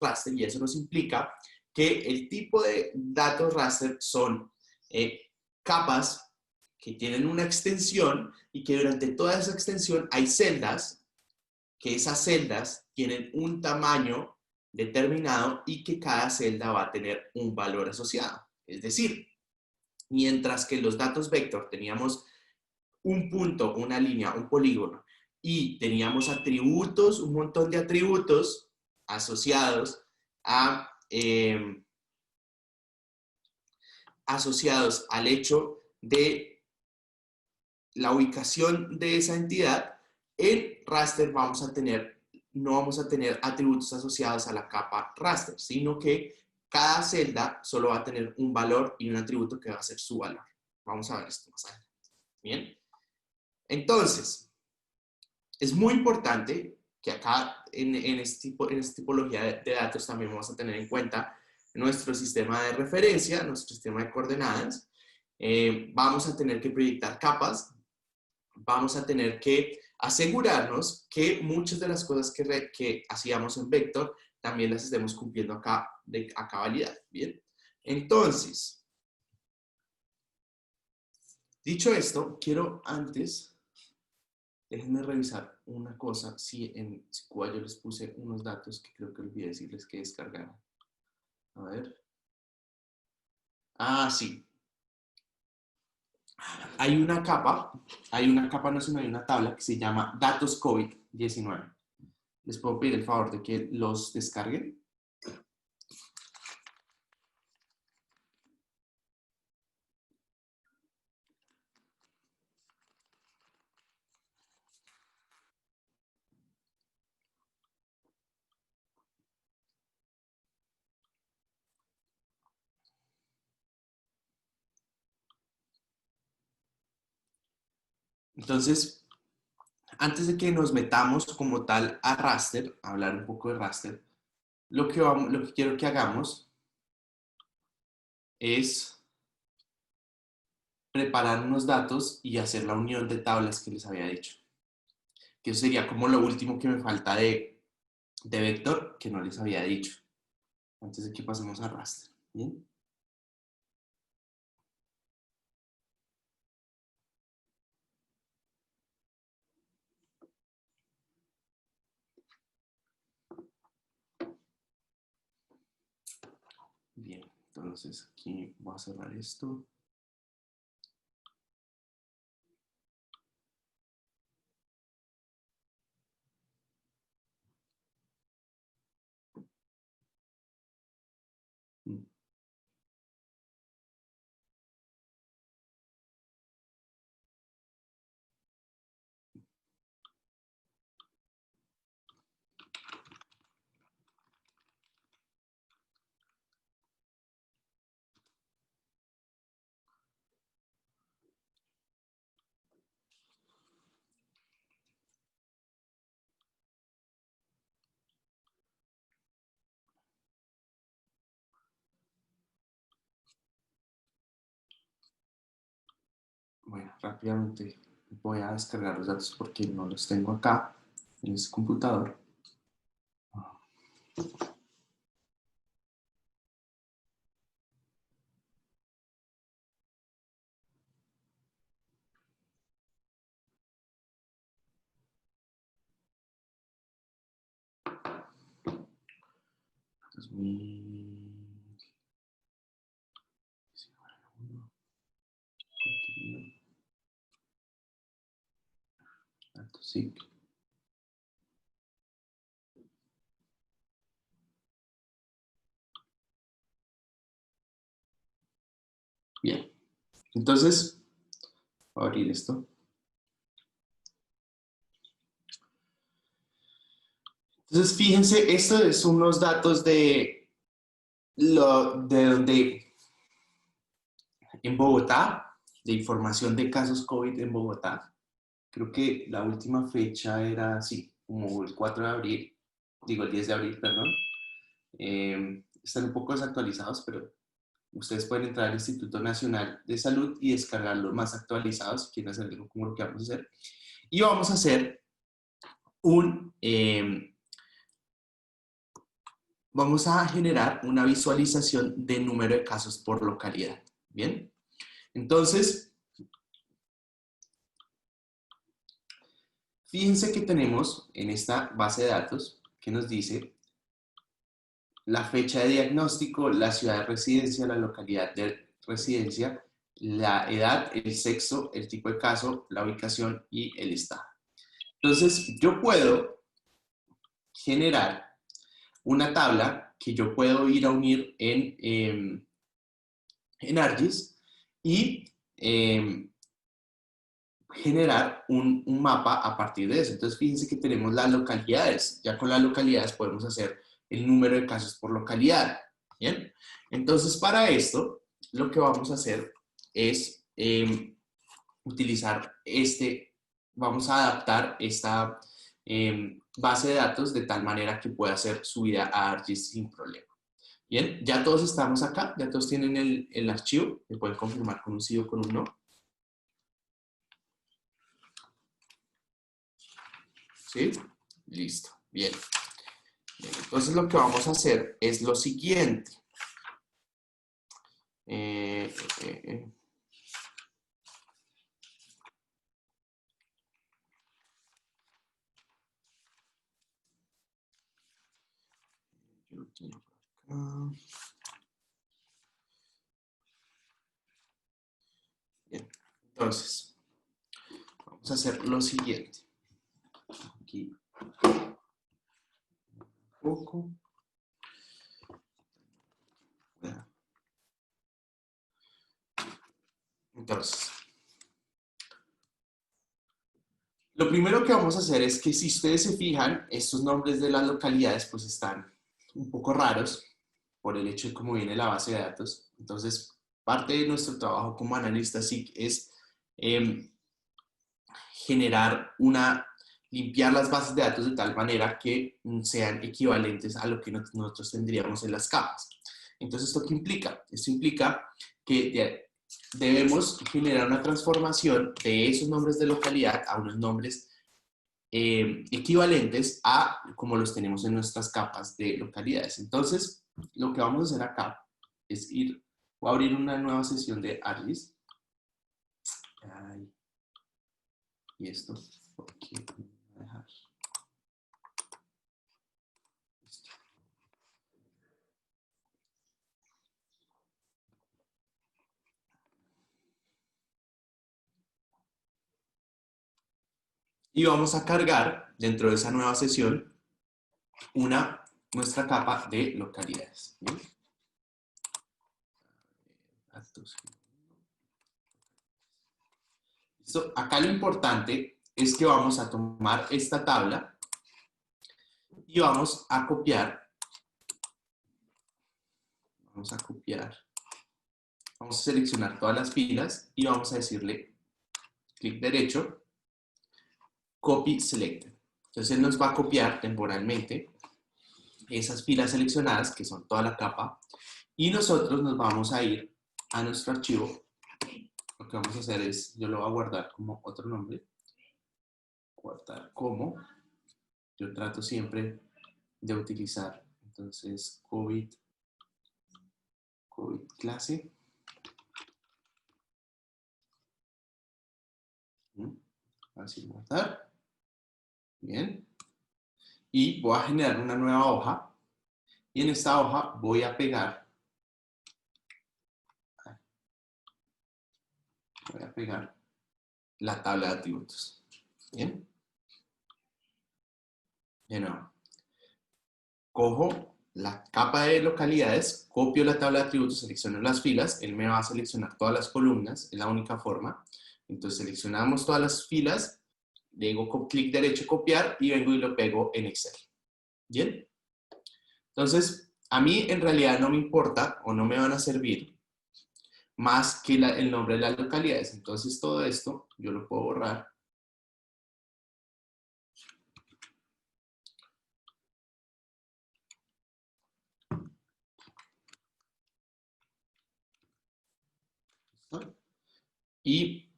raster, y eso nos implica que el tipo de datos raster son capas que tienen una extensión y que durante toda esa extensión hay celdas, que esas celdas tienen un tamaño determinado y que cada celda va a tener un valor asociado. Es decir, mientras que los datos vector teníamos un punto, una línea, un polígono, y teníamos atributos, un montón de atributos asociados asociados al hecho de la ubicación de esa entidad, en raster no vamos a tener atributos asociados a la capa raster, sino que cada celda solo va a tener un valor y un atributo que va a ser su valor. Vamos a ver esto más adelante. Bien. Entonces, es muy importante que acá en esta tipología de datos también vamos a tener en cuenta nuestro sistema de referencia, nuestro sistema de coordenadas. Vamos a tener que proyectar capas, vamos a tener que asegurarnos que muchas de las cosas que hacíamos en vector también las estemos cumpliendo acá a cabalidad. Bien, entonces, dicho esto, quiero antes... Déjenme revisar una cosa, si en SQL yo les puse unos datos que creo que olvidé decirles que descargaran. A ver. Ah, sí. Hay una capa, no, sino hay una tabla que se llama datos COVID-19. ¿Les puedo pedir el favor de que los descarguen? Entonces, antes de que nos metamos como tal a raster, a hablar un poco de raster, lo que quiero que hagamos es preparar unos datos y hacer la unión de tablas que les había dicho. Que eso sería como lo último que me falta de vector que no les había dicho. Antes de que pasemos a raster. ¿Bien? Bien, entonces aquí voy a cerrar esto. Bueno, rápidamente voy a descargar los datos porque no los tengo acá en este computador. Sí. Bien, entonces voy a abrir esto. Entonces, fíjense, estos son unos datos de donde en Bogotá, de información de casos COVID en Bogotá. Creo que la última fecha era, sí, como el 4 de abril, digo el 10 de abril, perdón. Están un poco desactualizados, pero ustedes pueden entrar al Instituto Nacional de Salud y descargar los más actualizados, si quieren hacer algo como lo que vamos a hacer. Y vamos a hacer vamos a generar una visualización de número de casos por localidad. ¿Bien? Entonces, fíjense que tenemos en esta base de datos que nos dice la fecha de diagnóstico, la ciudad de residencia, la localidad de residencia, la edad, el sexo, el tipo de caso, la ubicación y el estado. Entonces, yo puedo generar una tabla que yo puedo ir a unir en ArcGIS y generar un mapa a partir de eso. Entonces, fíjense que tenemos las localidades. Ya con las localidades podemos hacer el número de casos por localidad. ¿Bien? Entonces, para esto, lo que vamos a hacer es utilizar vamos a adaptar esta base de datos de tal manera que pueda ser subida a ArcGIS sin problema. Bien, ya todos estamos acá, ya todos tienen el archivo, me pueden confirmar con un sí o con un no. ¿Sí? Listo, bien. Entonces lo que vamos a hacer es lo siguiente. Yo lo tengo por acá. Bien, entonces, vamos a hacer lo siguiente. Aquí, un poco. Entonces, lo primero que vamos a hacer es que si ustedes se fijan, estos nombres de las localidades pues están un poco raros por el hecho de cómo viene la base de datos. Entonces, parte de nuestro trabajo como analista SIC es limpiar las bases de datos de tal manera que sean equivalentes a lo que nosotros tendríamos en las capas. Entonces, ¿esto qué implica? Esto implica que debemos generar una transformación de esos nombres de localidad a unos nombres equivalentes a como los tenemos en nuestras capas de localidades. Entonces, lo que vamos a hacer acá es voy a abrir una nueva sesión de ArcGIS. Y esto, porque voy a dejar. Listo. Y vamos a cargar dentro de esa nueva sesión nuestra capa de localidades. ¿Bien? Listo. Acá lo importante es que vamos a tomar esta tabla y vamos a copiar. Vamos a seleccionar todas las filas y vamos a decirle clic derecho, copy selected. Entonces él nos va a copiar temporalmente esas filas seleccionadas, que son toda la capa, y nosotros nos vamos a ir a nuestro archivo. Lo que vamos a hacer es, yo lo voy a guardar como otro nombre, guardar como, yo trato siempre de utilizar, entonces, COVID clase, así guardar, bien, y voy a generar una nueva hoja, y en esta hoja voy a pegar la tabla de atributos. Bien. De nuevo. Cojo la capa de localidades, copio la tabla de atributos, selecciono las filas, él me va a seleccionar todas las columnas, es la única forma. Entonces seleccionamos todas las filas, le digo con clic derecho copiar y vengo y lo pego en Excel. ¿Bien? Entonces, a mí en realidad no me importa o no me van a servir más que el nombre de las localidades. Entonces todo esto yo lo puedo borrar. Y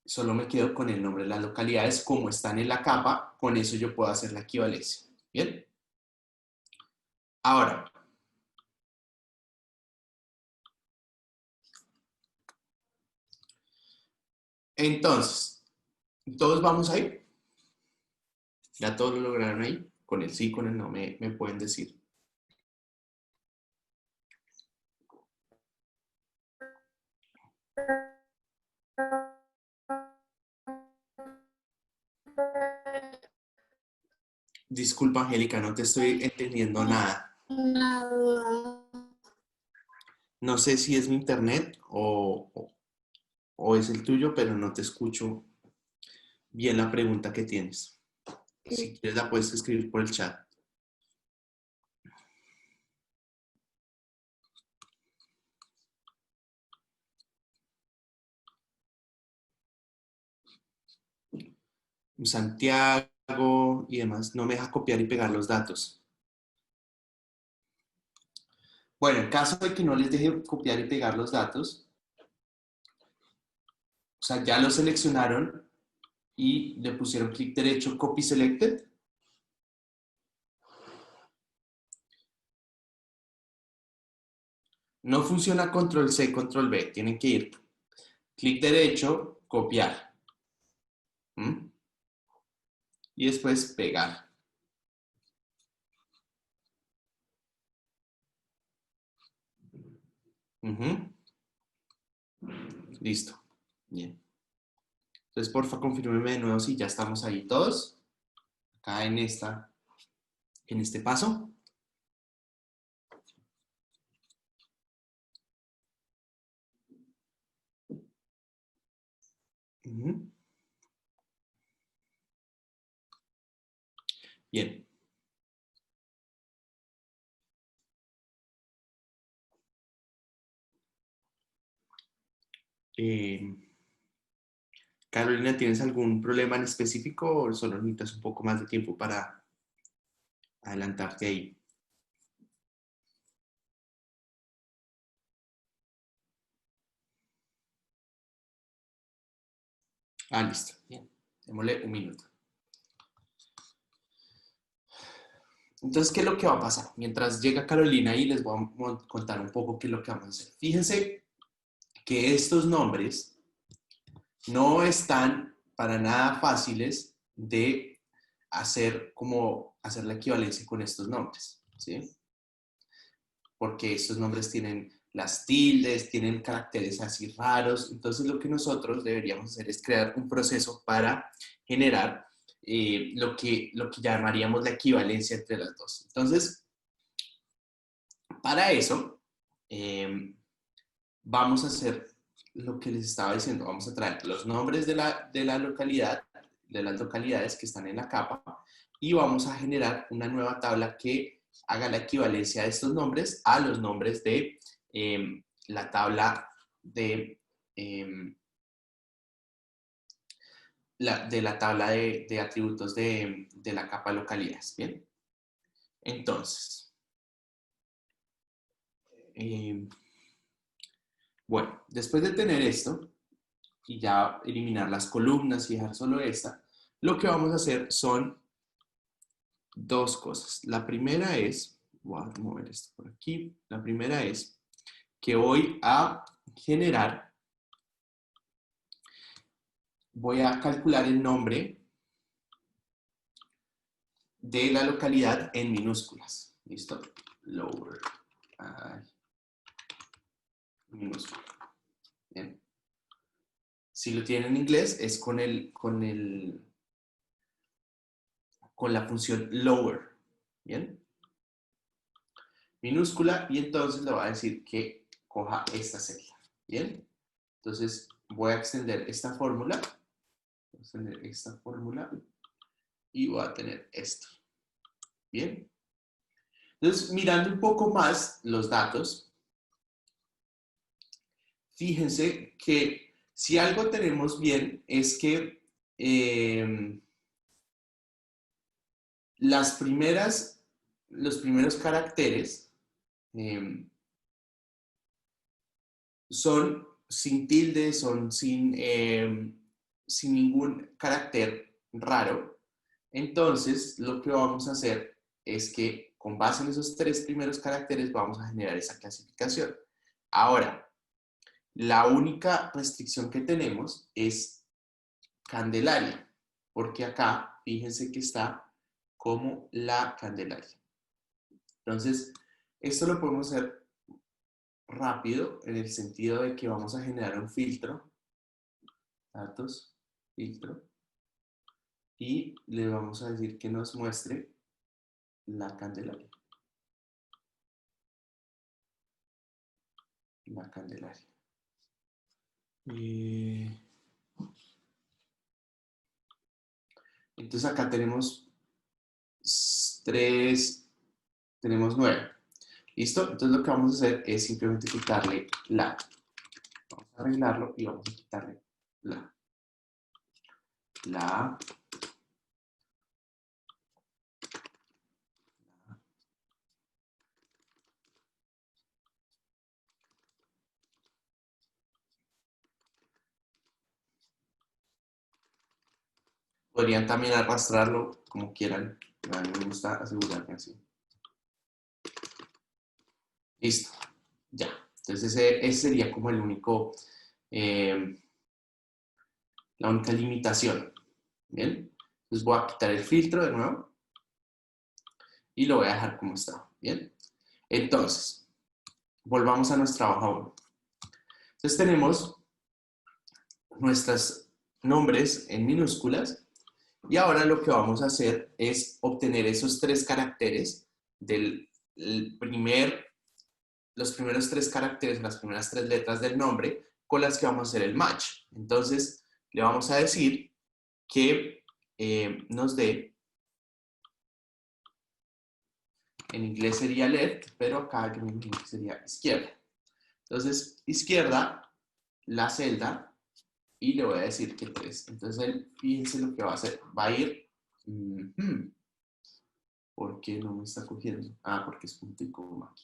solo me quedo con el nombre de las localidades como están en la capa, con eso yo puedo hacer la equivalencia. Bien. Ahora, entonces, ¿todos vamos ahí? ¿Ya todos lo lograron ahí? Con el sí, con el no, me pueden decir. Disculpa, Angélica, no te estoy entendiendo nada. No sé si es mi internet o es el tuyo, pero no te escucho bien la pregunta que tienes. Si quieres la puedes escribir por el chat. Santiago y demás, no me deja copiar y pegar los datos. Bueno, en caso de que no les deje copiar y pegar los datos, o sea, ya lo seleccionaron y le pusieron clic derecho, Copy Selected. No funciona Control C, Control V. Tienen que ir clic derecho, copiar. ¿Mm? Y después pegar. Listo. Bien. Entonces, porfa, confírmeme de nuevo si ya estamos ahí todos. Acá en este paso. Bien. Carolina, ¿tienes algún problema en específico o solo necesitas un poco más de tiempo para adelantarte ahí? Listo. Bien. Démosle un minuto. Entonces, ¿qué es lo que va a pasar? Mientras llega Carolina y les voy a contar un poco qué es lo que vamos a hacer. Fíjense que estos nombres no están para nada fáciles de hacer la equivalencia con estos nombres, ¿sí? Porque estos nombres tienen las tildes, tienen caracteres así raros. Entonces, lo que nosotros deberíamos hacer es crear un proceso para generar lo que llamaríamos la equivalencia entre las dos. Entonces, para eso, vamos a hacer lo que les estaba diciendo. Vamos a traer los nombres de la localidad, de las localidades que están en la capa, y vamos a generar una nueva tabla que haga la equivalencia de estos nombres a los nombres de la tabla de la tabla de atributos de la capa localidades. Bien. Entonces, bueno, después de tener esto y ya eliminar las columnas y dejar solo esta, lo que vamos a hacer son dos cosas. La primera es, voy a mover esto por aquí, la primera es que voy a generar, voy a calcular el nombre de la localidad en minúsculas. ¿Listo? Lower. Minúscula. Bien. Si lo tienen en inglés es con la función lower. Bien. Minúscula y entonces le va a decir que coja esta celda. Bien. Entonces voy a extender esta fórmula. Voy a extender esta fórmula y voy a tener esto. Bien. Entonces, mirando un poco más los datos, fíjense que si algo tenemos bien es que los primeros caracteres son sin tilde, son sin ningún carácter raro. Entonces, lo que vamos a hacer es que con base en esos 3 primeros caracteres vamos a generar esa clasificación. Ahora, la única restricción que tenemos es Candelaria, porque acá, fíjense que está como la Candelaria. Entonces, esto lo podemos hacer rápido en el sentido de que vamos a generar un filtro, datos, filtro, y le vamos a decir que nos muestre la Candelaria. La Candelaria. Entonces acá tenemos 3, tenemos 9. ¿Listo? Entonces lo que vamos a hacer es simplemente quitarle la. Vamos a arreglarlo y vamos a quitarle la. La. Podrían también arrastrarlo como quieran. A mí me gusta asegurarme así. Listo. Ya. Entonces ese sería como el único, la única limitación. Bien. Entonces voy a quitar el filtro de nuevo y lo voy a dejar como está. Bien. Entonces, volvamos a nuestra hoja 1. Entonces tenemos nuestros nombres en minúsculas y ahora lo que vamos a hacer es obtener esos 3 caracteres del los primeros 3 caracteres, las primeras 3 letras del nombre con las que vamos a hacer el match. Entonces le vamos a decir que nos dé, en inglés sería left, pero acá yo me imagino que sería izquierda. Entonces, izquierda, la celda, y le voy a decir que 3. Entonces, él, fíjense lo que va a hacer. Va a ir. ¿Por qué no me está cogiendo? Ah, porque es punto y coma aquí.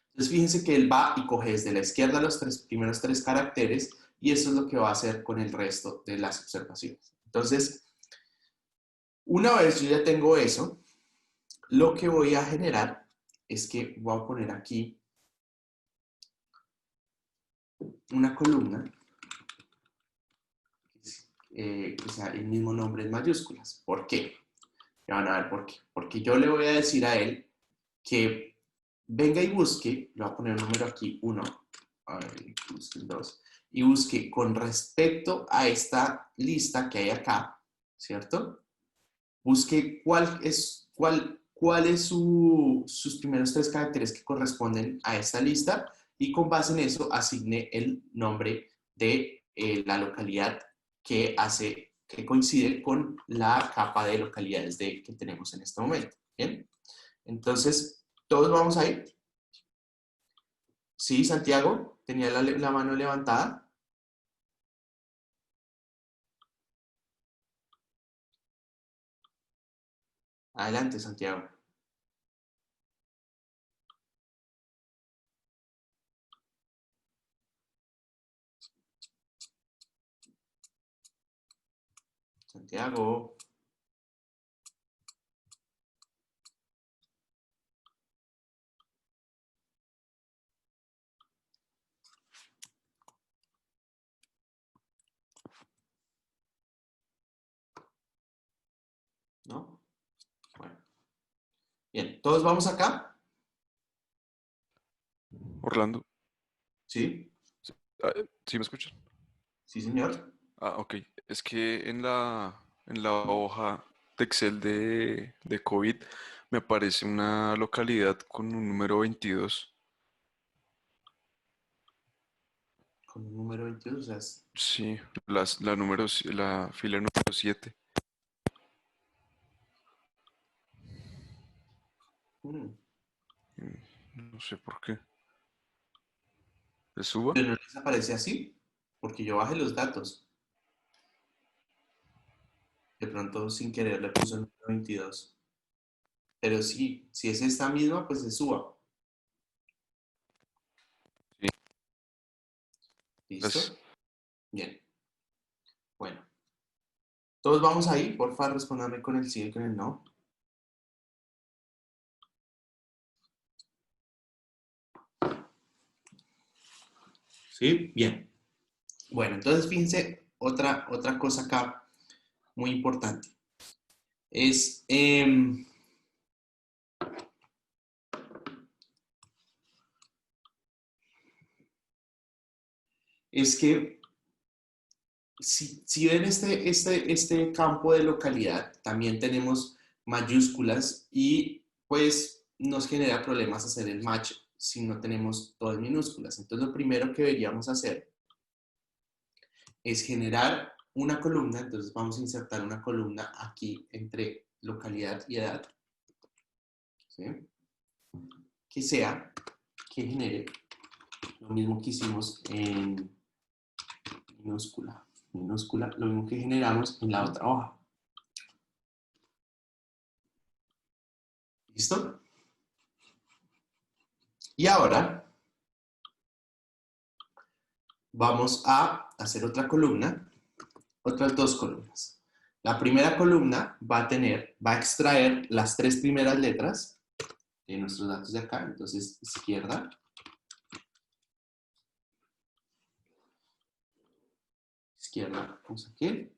Entonces, fíjense que él va y coge desde la izquierda los primeros 3 caracteres y eso es lo que va a hacer con el resto de las observaciones. Entonces, una vez yo ya tengo eso, lo que voy a generar es que voy a poner aquí una columna que sea el mismo nombre en mayúsculas. ¿Por qué? Ya van a ver por qué. Porque yo le voy a decir a él que venga y busque, le voy a poner un número aquí, 1, a ver, busque 2, y busque con respecto a esta lista que hay acá, ¿cierto? Busque cuál es sus primeros 3 caracteres que corresponden a esta lista y con base en eso asigne el nombre de la localidad que coincide con la capa de localidades que tenemos en este momento. ¿Bien? Entonces, todos vamos a ir. Sí, Santiago, tenía la mano levantada. Adelante, Santiago. Santiago. ¿No? Bueno. Bien, ¿todos vamos acá? Orlando, Sí, ¿sí me escuchan? sí, señor. Ah, ok. Es que en la hoja de Excel de COVID me aparece una localidad con un número 22. Con el número 22, o sea, Sí, la fila número 7. mm, No sé por qué. ¿Le suba? pero no les aparece así, porque yo bajé los datos. De pronto, sin querer, le puse el número 22. Pero sí, si es esta misma, pues se suba. Sí. Pues, ¿Listo? Bien. Bueno. ¿Todos vamos ahí? Porfa, respóndame con el sí y con el no. ¿Sí? Bien. Bueno, entonces fíjense, otra cosa acá muy importante. Es que si ven este campo de localidad, también tenemos mayúsculas y pues nos genera problemas hacer el match si no tenemos todo en minúsculas. Entonces lo primero que deberíamos hacer es generar una columna. Entonces vamos a insertar una columna aquí entre localidad y edad, ¿sí? Que genere lo mismo que hicimos en minúscula, lo mismo que generamos en la otra hoja. ¿Listo? Y ahora vamos a hacer otra columna, otras dos columnas. La primera columna va a extraer las 3 primeras letras de nuestros datos de acá. Entonces, izquierda, vamos aquí,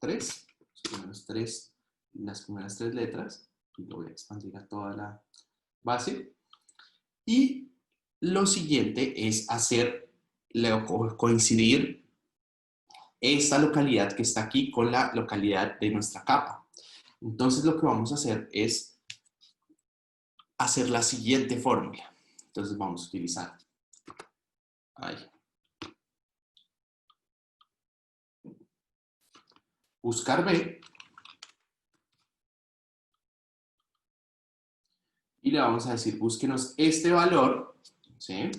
3, las primeras 3 letras, y lo voy a expandir a toda la base. Y lo siguiente es coincidir esta localidad que está aquí con la localidad de nuestra capa. Entonces lo que vamos a hacer es hacer la siguiente fórmula. Entonces vamos a utilizar buscar B y le vamos a decir búsquenos este valor, ¿sí?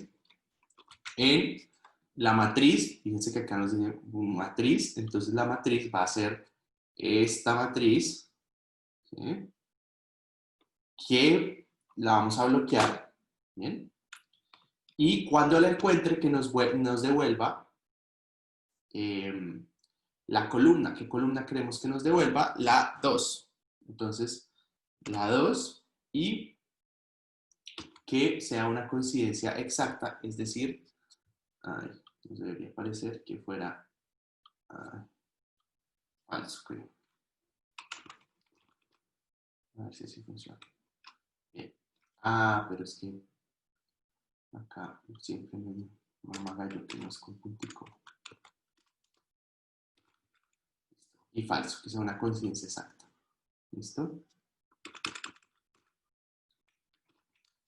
En la matriz. Fíjense que acá nos dice matriz, entonces la matriz va a ser esta matriz, ¿sí? Que la vamos a bloquear, ¿bien? Y cuando la encuentre, que nos devuelva la columna. ¿Qué columna queremos que nos devuelva? La 2. Entonces, la 2 y que sea una coincidencia exacta, es decir, nos debería parecer que fuera falso, creo. A ver si así funciona. Bien. Pero es que acá siempre me gallo que no es con puntico. Y falso, que sea una coincidencia exacta. ¿Listo?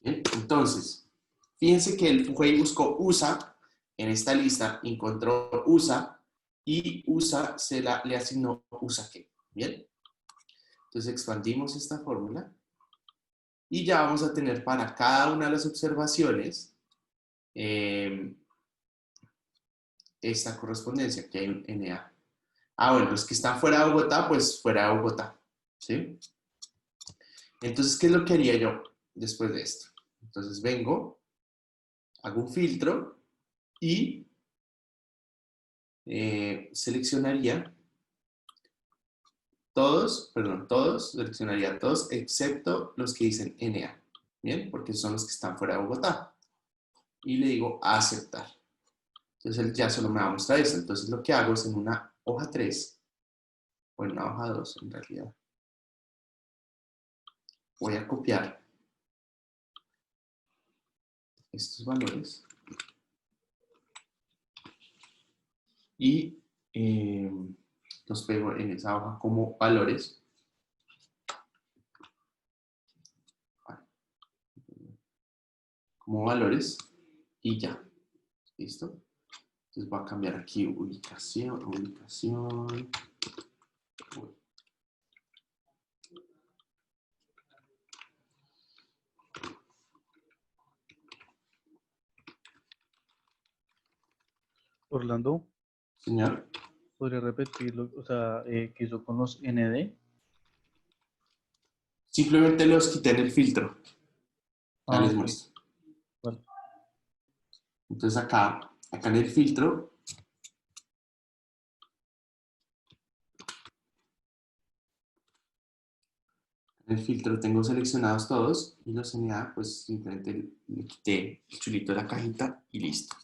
Bien, entonces, fíjense que el fue y buscó USA en esta lista, encontró USA y USA le asignó USA qué. Bien, entonces expandimos esta fórmula y ya vamos a tener para cada una de las observaciones esta correspondencia que hay en NA. Bueno, los que están fuera de Bogotá, pues fuera de Bogotá, ¿sí? Entonces, ¿qué es lo que haría yo después de esto? Entonces vengo, hago un filtro y seleccionaría todos, seleccionaría todos excepto los que dicen NA, ¿bien? Porque son los que están fuera de Bogotá. Y le digo aceptar. Entonces él ya solo me va a mostrar eso. Entonces lo que hago es en una hoja 3, o en una hoja 2 en realidad, voy a copiar estos valores y los pego en esa hoja como valores. Como valores y ya. ¿Listo? Entonces voy a cambiar aquí ubicación. Orlando, Señor. ¿podría repetirlo? O sea, ¿qué hizo con los ND? Simplemente los quité en el filtro. Ya les Ok, muestro. vale. Entonces acá en el filtro el filtro tengo seleccionados todos y los NA, pues simplemente le quité el chulito de la cajita y listo.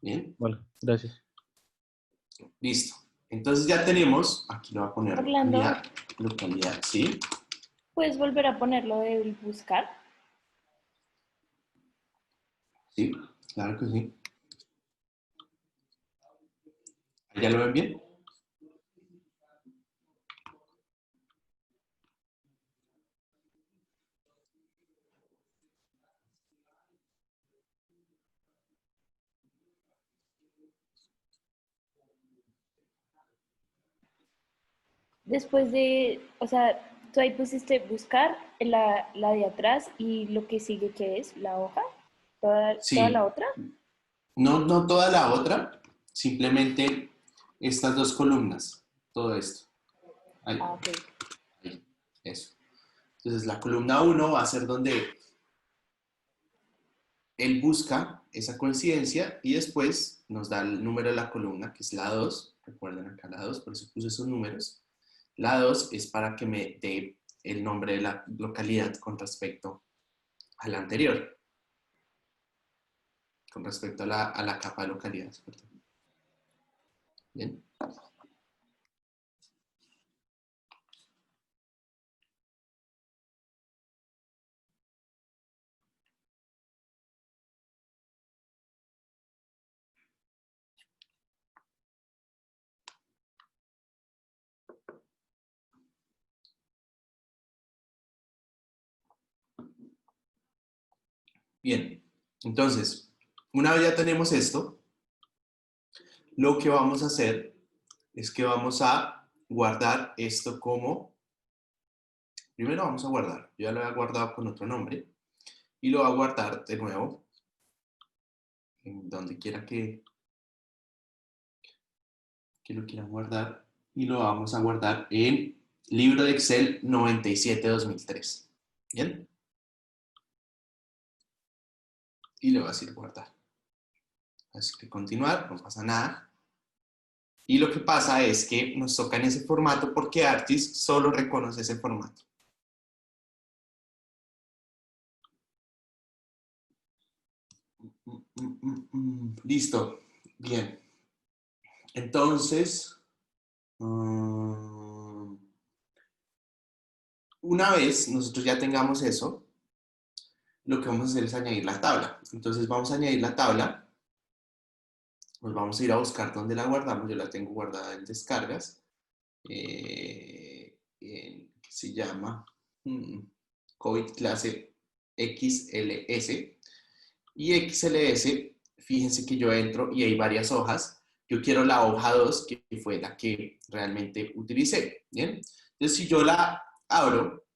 Bien, Vale, gracias. listo. Entonces ya tenemos, aquí lo voy a poner Orlando, localidad, ¿sí? ¿puedes volver a ponerlo de buscar? Sí, claro que sí. ¿Ya lo ven bien? Después de, o sea, tú ahí pusiste buscar la de atrás y lo que sigue, ¿qué es? ¿La hoja? ¿Toda la Sí. otra? No toda la otra, simplemente estas dos columnas, todo esto. Ahí, Ah, ok. ahí, eso. Entonces la columna 1 va a ser donde él busca esa coincidencia y después nos da el número de la columna, que es la 2. Recuerden acá la 2, por eso puse esos números. La 2 es para que me dé el nombre de la localidad con respecto a la anterior, con respecto a la capa de localidades. Perdón. Bien. Bien, entonces, una vez ya tenemos esto, lo que vamos a hacer es que vamos a guardar esto como, primero vamos a guardar, yo ya lo he guardado con otro nombre, y lo voy a guardar de nuevo, en donde quiera que lo quieran guardar, y lo vamos a guardar en libro de Excel 97-2003. ¿Bien? Y le voy a decir guardar. Así que continuar, no pasa nada. Y lo que pasa es que nos toca en ese formato porque Artis solo reconoce ese formato. Listo. Bien. Entonces, una vez nosotros ya tengamos eso, lo que vamos a hacer es añadir la tabla. Entonces vamos a añadir la tabla. Nos vamos a ir a buscar dónde la guardamos. Yo la tengo guardada en descargas. Que se llama COVID clase XLS. Y XLS, fíjense que yo entro y hay varias hojas. Yo quiero la hoja 2, que fue la que realmente utilicé. ¿Bien? Entonces, si yo la abro,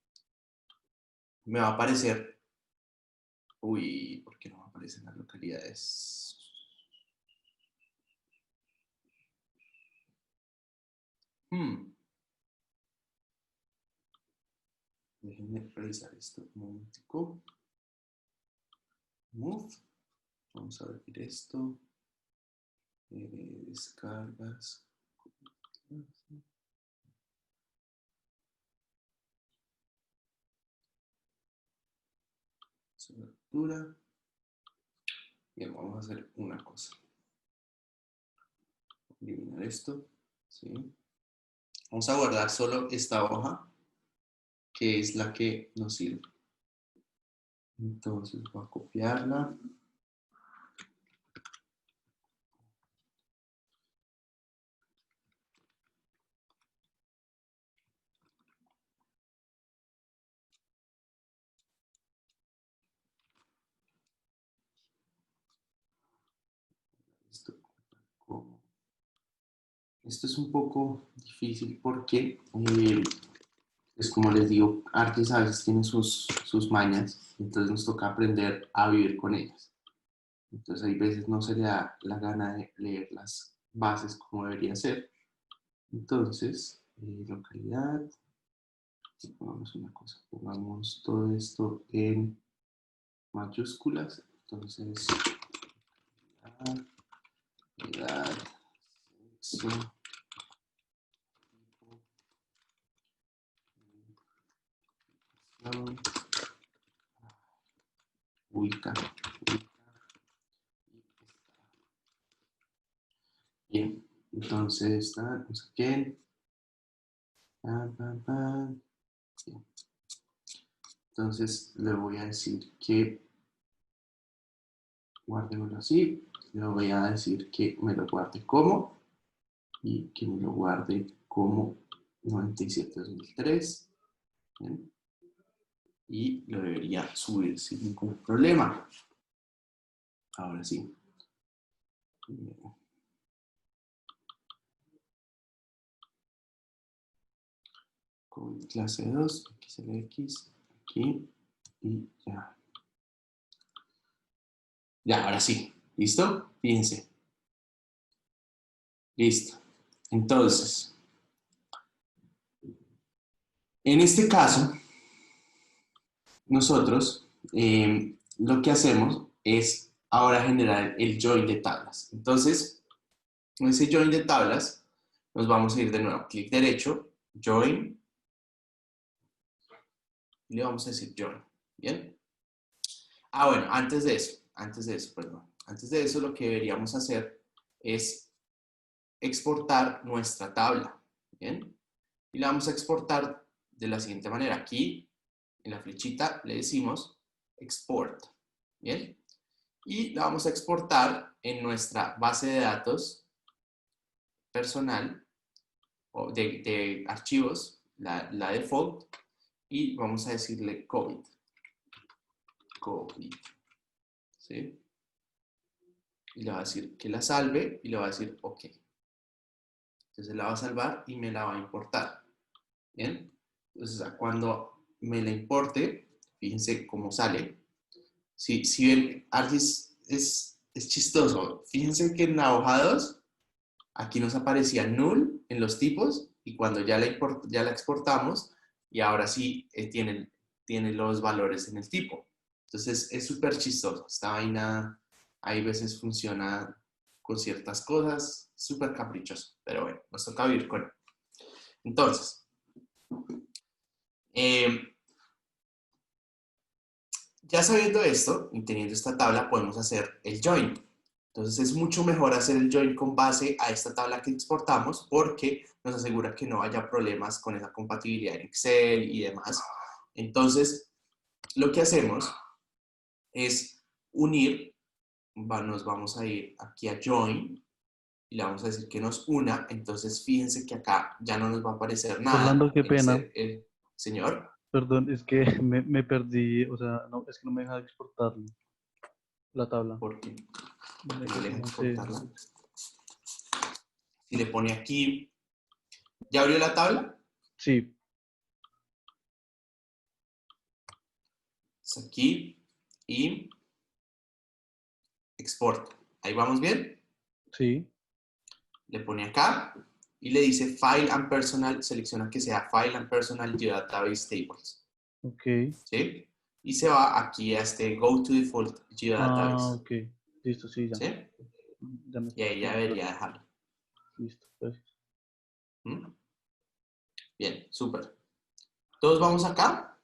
me va a aparecer. Uy, ¿por qué no me aparecen las localidades? Déjenme revisar esto un momentico. Move. Vamos a abrir esto. Descargas. Apertura. Bien, vamos a hacer una cosa. Eliminar esto. ¿Sí? Vamos a guardar solo esta hoja, que es la que nos sirve. Entonces voy a copiarla. Esto, esto es un poco difícil porque, es como les digo, Artis a veces tiene sus mañas, entonces nos toca aprender a vivir con ellas. Entonces hay veces no se le da la gana de leer las bases como debería ser. Entonces, localidad, pongamos una cosa, pongamos todo esto en mayúsculas. Entonces, edad, sexo, ubica. Bien, entonces, no sé qué. Bien. Entonces le voy a decir que guárdemelo así. Le voy a decir que me lo guarde como y que me lo guarde como 97-2003. Bien. Y lo debería subir sin ningún problema. Ahora sí. Con clase 2, XLX, aquí y ya. Ya, ahora sí. ¿Listo? Fíjense. Listo. Entonces, en este caso, nosotros lo que hacemos es ahora generar el join de tablas. Entonces, con ese join de tablas, nos vamos a ir de nuevo. Clic derecho, join, y le vamos a decir join. ¿Bien? Ah, bueno, antes de eso, lo que deberíamos hacer es exportar nuestra tabla. ¿Bien? Y la vamos a exportar de la siguiente manera. Aquí, en la flechita, le decimos export. ¿Bien? Y la vamos a exportar en nuestra base de datos personal o de archivos, la default, y vamos a decirle COVID. COVID. ¿Sí? Y le va a decir que la salve y le va a decir OK. Entonces la va a salvar y me la va a importar. ¿Bien? Entonces cuando me la importe, fíjense cómo sale. Si ven, ArcGIS es chistoso. Fíjense que en la hoja 2, aquí nos aparecía null en los tipos y cuando ya la exportamos y ahora sí tiene los valores en el tipo. Entonces es súper chistoso. Esta vaina hay veces funciona con ciertas cosas, súper caprichoso, pero bueno, nos toca vivir con él. Entonces, ya sabiendo esto y teniendo esta tabla, podemos hacer el join. Entonces es mucho mejor hacer el join con base a esta tabla que exportamos porque nos asegura que no haya problemas con esa compatibilidad en Excel y demás. Entonces, lo que hacemos es unir, nos vamos a ir aquí a join y le vamos a decir que nos una. Entonces, fíjense que acá ya no nos va a aparecer nada. Orlando, qué pena. El señor. Perdón, es que me perdí, o sea, no, es que no me deja exportarlo, la tabla. ¿Por qué? No me No le deja no sé. exportarla. Y le pone aquí. ¿Ya abrió la tabla? Sí, Es aquí y exporta. Ahí vamos bien. sí, Le pone acá y le dice File and Personal. Selecciona que sea File and Personal Geodatabase Tables. ok. ¿Sí? Y se va aquí a este Go to Default Geodatabase. Ok. Listo, sí, ya. ¿Sí? Ya me Y ahí ya debería dejarlo. Listo, gracias. ¿Mm? Bien, súper. ¿Todos vamos acá?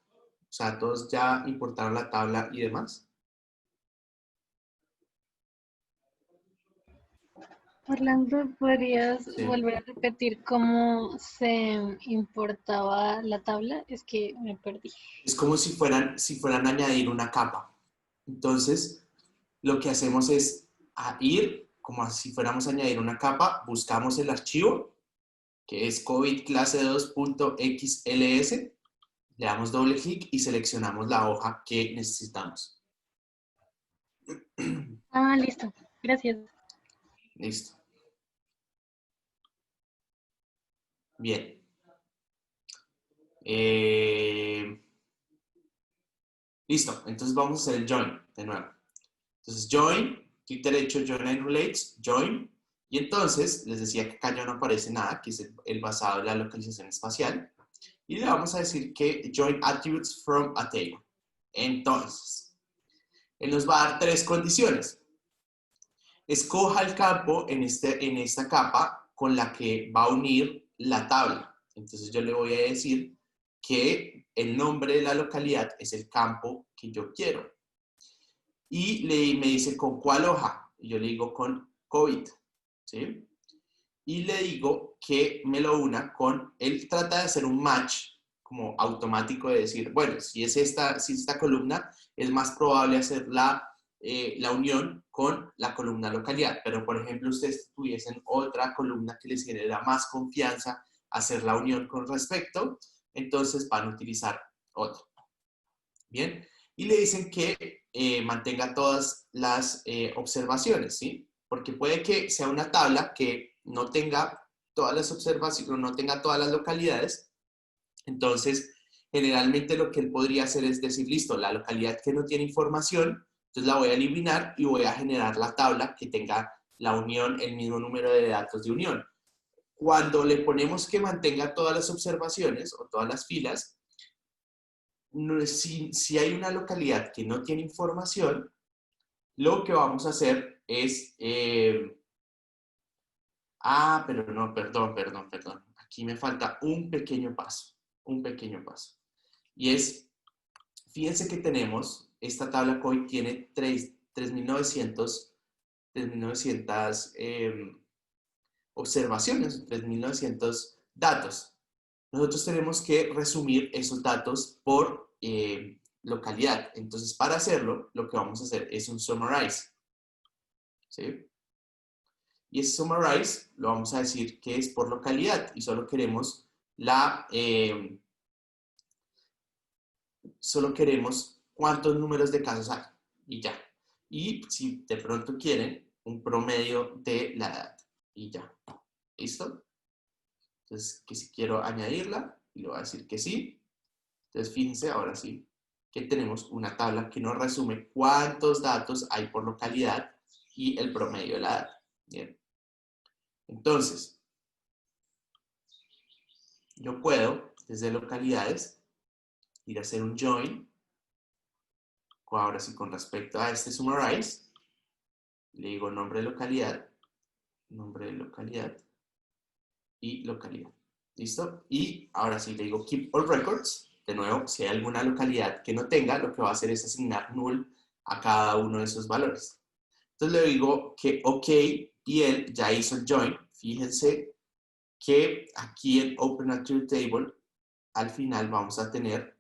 O sea, todos ya importaron la tabla y demás. Orlando, ¿podrías Sí. volver a repetir cómo se importaba la tabla? Es que me perdí. Es como si fueran a añadir una capa. Entonces, lo que hacemos es ir, como si fuéramos a añadir una capa, buscamos el archivo, que es COVID clase 2.xls, le damos doble clic y seleccionamos la hoja que necesitamos. Ah, listo. Gracias. Listo. Bien. Listo. Entonces vamos a hacer el join de nuevo. Entonces join, clic derecho, join and relates, join. Y entonces les decía que acá ya no aparece nada, que es el basado en la localización espacial. Y le vamos a decir que join attributes from a table. Entonces, él nos va a dar 3 condiciones. Escoja el campo en esta capa con la que va a unir la tabla. Entonces yo le voy a decir que el nombre de la localidad es el campo que yo quiero. Y me dice, ¿con cuál hoja? Y yo le digo, con COVID, ¿sí? Y le digo que me lo una con, él trata de hacer un match como automático de decir, bueno, si es esta columna, es más probable hacer la unión con la columna localidad. Pero, por ejemplo, ustedes tuviesen otra columna que les genera más confianza hacer la unión con respecto, entonces van a utilizar otra. Bien, y le dicen que mantenga todas las observaciones, ¿sí? Porque puede que sea una tabla que no tenga todas las observaciones, no tenga todas las localidades. Entonces, generalmente lo que él podría hacer es decir, listo, la localidad que no tiene información, entonces la voy a eliminar y voy a generar la tabla que tenga la unión, el mismo número de datos de unión. Cuando le ponemos que mantenga todas las observaciones o todas las filas, si hay una localidad que no tiene información, lo que vamos a hacer es... pero no, perdón. Aquí me falta un pequeño paso. Y es, fíjense que tenemos, esta tabla que hoy tiene 3.900 observaciones, 3.900 datos. Nosotros tenemos que resumir esos datos por localidad. Entonces, para hacerlo, lo que vamos a hacer es un summarize. ¿Sí? Y ese summarize lo vamos a decir que es por localidad y solo queremos cuántos números de casos hay y ya. Y si de pronto quieren, un promedio de la edad y ya. ¿Listo? Entonces, que si quiero añadirla, y le voy a decir que sí. Entonces, fíjense ahora sí que tenemos una tabla que nos resume cuántos datos hay por localidad y el promedio de la edad. Bien. Entonces, yo puedo, desde localidades, ir a hacer un join, ahora sí con respecto a este summarize, le digo nombre de localidad y localidad. ¿Listo? Y ahora sí le digo keep all records. De nuevo, si hay alguna localidad que no tenga, lo que va a hacer es asignar null a cada uno de esos valores. Entonces le digo que OK y él ya hizo el join. Fíjense que aquí en Open Attribute Table, al final vamos a tener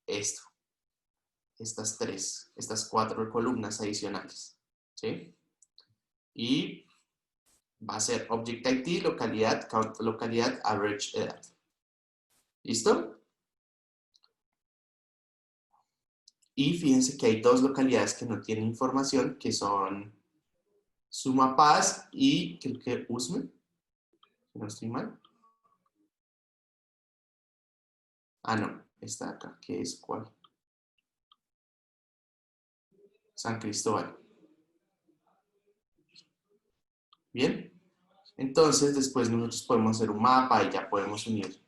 esto. Estas 4 columnas adicionales. ¿Sí? Y va a ser Object ID, localidad, count, localidad, average edad. ¿Listo? Y fíjense que hay 2 localidades que no tienen información, que son Sumapaz y creo que Usme, si no estoy mal. No, está acá, que es ¿cuál? San Cristóbal. Bien, entonces después nosotros podemos hacer un mapa y ya podemos unir,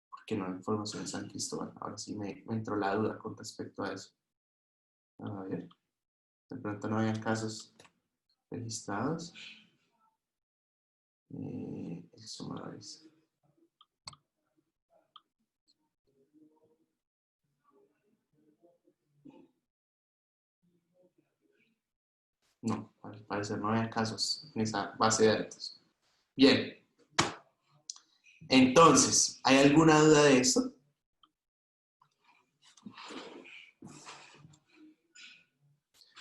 porque no hay información en San Cristóbal. Ahora sí me entró la duda con respecto a eso. A ver, de pronto no habían casos registrados. El summarize. No, al parecer no había casos en esa base de datos. Bien. Entonces, ¿hay alguna duda de esto?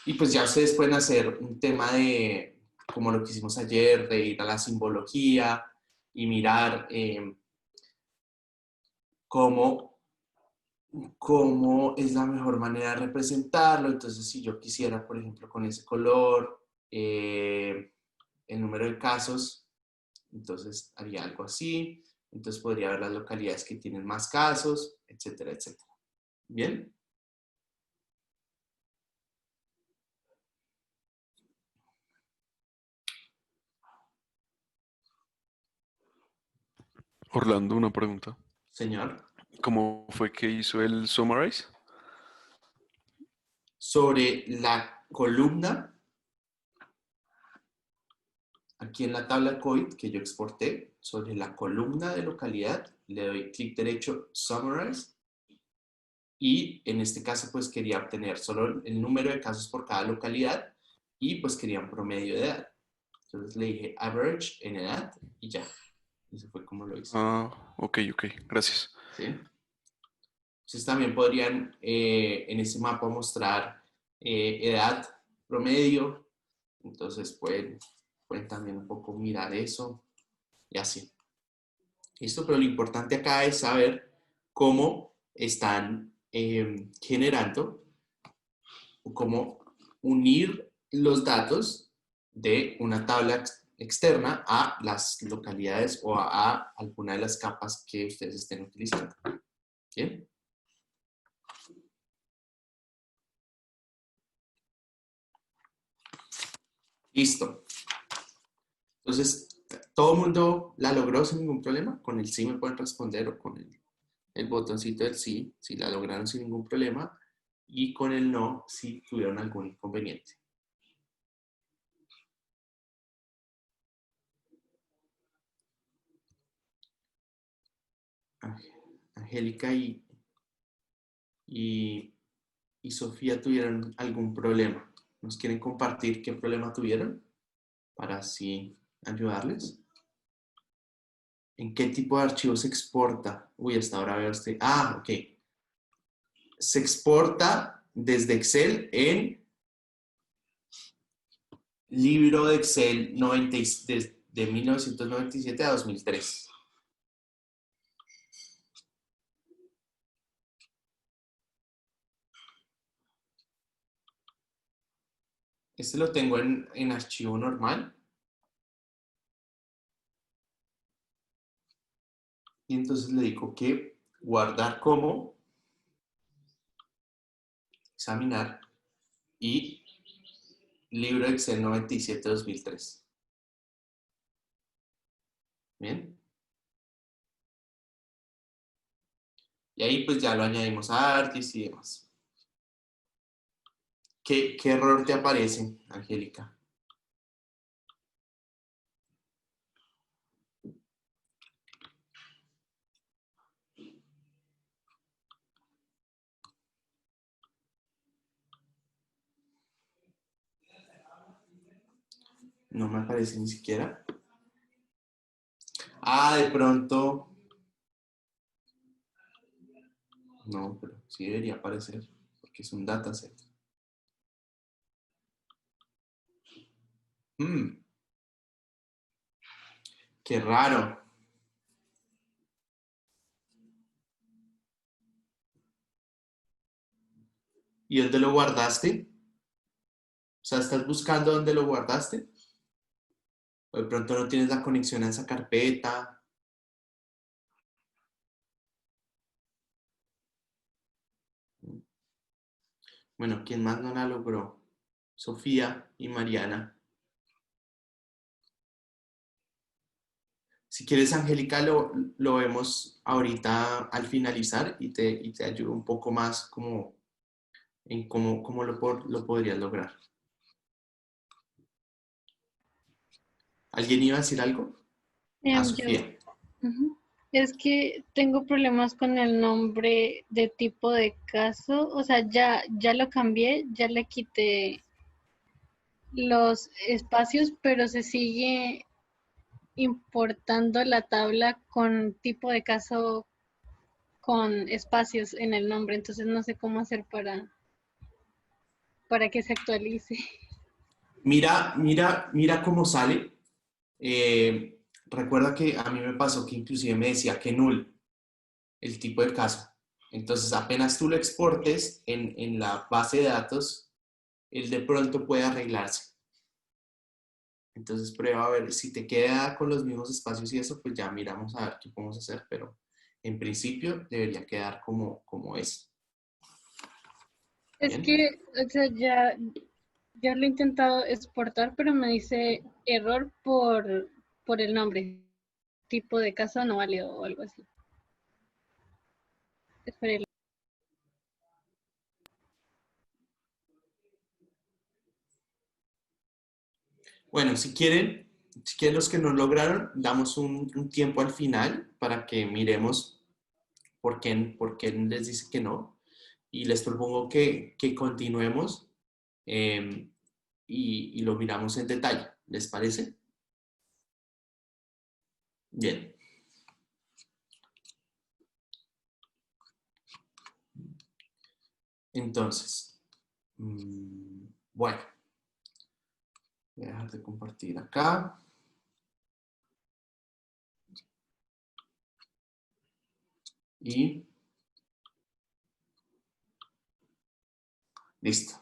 Y pues ya ustedes pueden hacer un tema de, como lo que hicimos ayer, de ir a la simbología y mirar cómo es la mejor manera de representarlo. Entonces, si yo quisiera, por ejemplo, con ese color, el número de casos, entonces haría algo así. Entonces podría ver las localidades que tienen más casos, etcétera, etcétera. ¿Bien? Orlando, una pregunta. Señor. ¿Cómo fue que hizo el summarize? Sobre la columna, aquí en la tabla COVID que yo exporté, sobre la columna de localidad, le doy clic derecho, Summarize, y en este caso pues quería obtener solo el número de casos por cada localidad y pues quería un promedio de edad. Entonces le dije average en edad y ya. Eso fue como lo hice. Ah, ok, gracias. ¿Sí? Entonces también podrían en ese mapa mostrar edad promedio. Entonces pueden también un poco mirar eso y así. ¿Listo? Pero lo importante acá es saber cómo están generando o cómo unir los datos de una tabla externa a las localidades o a alguna de las capas que ustedes estén utilizando. ¿Bien? Listo. Entonces, ¿todo el mundo la logró sin ningún problema? Con el sí me pueden responder o con el botoncito del sí, si la lograron sin ningún problema. Y con el no, si tuvieron algún inconveniente. Angélica y Sofía tuvieron algún problema. ¿Nos quieren compartir qué problema tuvieron? Para así ayudarles. ¿En qué tipo de archivo se exporta? Uy, hasta ahora veo este. Ah, ok. Se exporta desde Excel en libro de Excel de 1997 a 2003. Este lo tengo en archivo normal. Y entonces le digo que guardar como, examinar y libro de Excel 97-2003. Bien. Y ahí pues ya lo añadimos a Artis y demás. ¿Qué error te aparece, Angélica? No me aparece ni siquiera. Ah, de pronto. No, pero sí debería aparecer, porque es un dataset. Qué raro. ¿Y dónde lo guardaste? O sea, ¿estás buscando dónde lo guardaste? O de pronto no tienes la conexión a esa carpeta. Bueno, ¿quién más no la logró? Sofía y Mariana. Si quieres, Angélica, lo vemos ahorita al finalizar y te ayudo un poco más como en cómo lo podrías lograr. ¿Alguien iba a decir algo? Ah, Yo, Sofía. es que tengo problemas con el nombre de tipo de caso, o sea, ya lo cambié, ya le quité los espacios, pero se sigue importando la tabla con tipo de caso con espacios en el nombre, entonces no sé cómo hacer para que se actualice. Mira cómo sale. Recuerda que a mí me pasó que inclusive me decía que null el tipo de caso. Entonces, apenas tú lo exportes en la base de datos, él de pronto puede arreglarse. Entonces, prueba a ver si te queda con los mismos espacios y eso, pues ya miramos a ver qué podemos hacer, pero en principio debería quedar como es. Es ¿Bien? que, o sea, ya lo he intentado exportar, pero me dice error por el nombre, tipo de caso no válido o algo así. Espere. Bueno, si quieren los que no lograron, damos un tiempo al final para que miremos por qué les dice que no. y les propongo que continuemos y lo miramos en detalle. ¿Les parece? Bien. Entonces, bueno, voy a dejar de compartir acá. Y listo.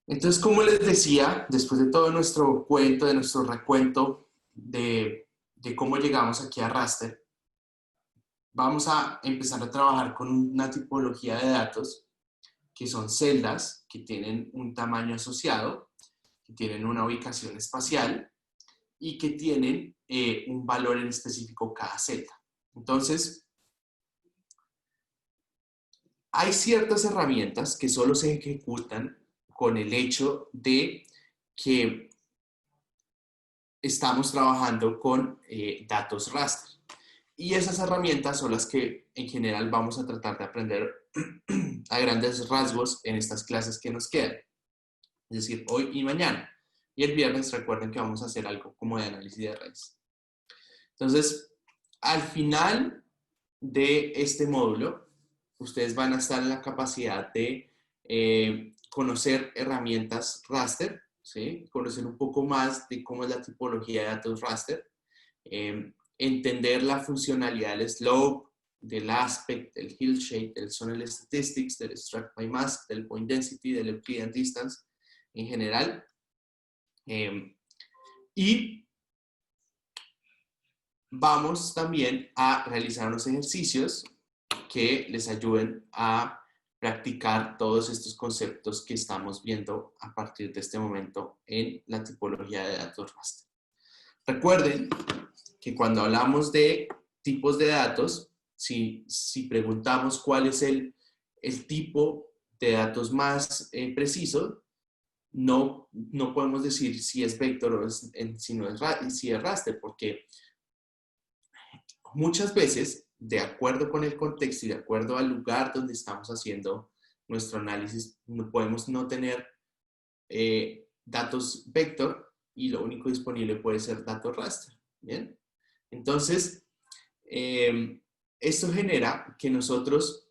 Entonces, como les decía, después de todo nuestro cuento, de nuestro recuento de cómo llegamos aquí a raster, vamos a empezar a trabajar con una tipología de datos que son celdas que tienen un tamaño asociado, que tienen una ubicación espacial y que tienen un valor en específico cada celda. Entonces, hay ciertas herramientas que solo se ejecutan con el hecho de que estamos trabajando con datos raster. Y esas herramientas son las que en general vamos a tratar de aprender a grandes rasgos en estas clases que nos quedan. Es decir, hoy y mañana. Y el viernes recuerden que vamos a hacer algo como de análisis de redes. Entonces, al final de este módulo, ustedes van a estar en la capacidad de conocer herramientas raster, ¿sí? Conocer un poco más de cómo es la tipología de datos raster, entender la funcionalidad del slope, del aspect, del hillshade, del zonal statistics, del extract by mask, del point density, del Euclidean distance en general. Y vamos también a realizar unos ejercicios que les ayuden a practicar todos estos conceptos que estamos viendo a partir de este momento en la tipología de datos raster. Recuerden que cuando hablamos de tipos de datos, si preguntamos cuál es el tipo de datos más preciso, no podemos decir si es vector o si es raster, porque muchas veces, de acuerdo con el contexto y de acuerdo al lugar donde estamos haciendo nuestro análisis, podemos no tener datos vector y lo único disponible puede ser datos raster. ¿Bien? Entonces, esto genera que nosotros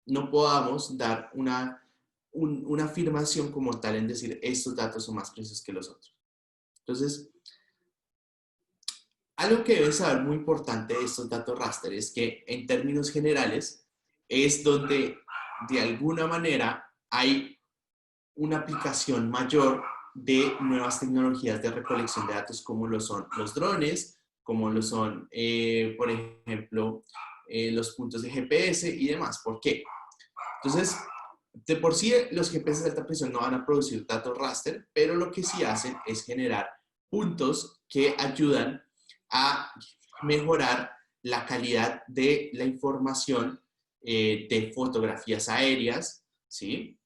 no podamos dar una afirmación como tal en decir estos datos son más precisos que los otros. Entonces, algo que deben saber muy importante de estos datos raster es que en términos generales es donde de alguna manera hay una aplicación mayor de nuevas tecnologías de recolección de datos como lo son los drones, como lo son, por ejemplo, los puntos de GPS y demás. ¿Por qué? Entonces, de por sí los GPS de alta presión no van a producir datos raster, pero lo que sí hacen es generar puntos que ayudan a mejorar la calidad de la información de fotografías aéreas, ¿sí?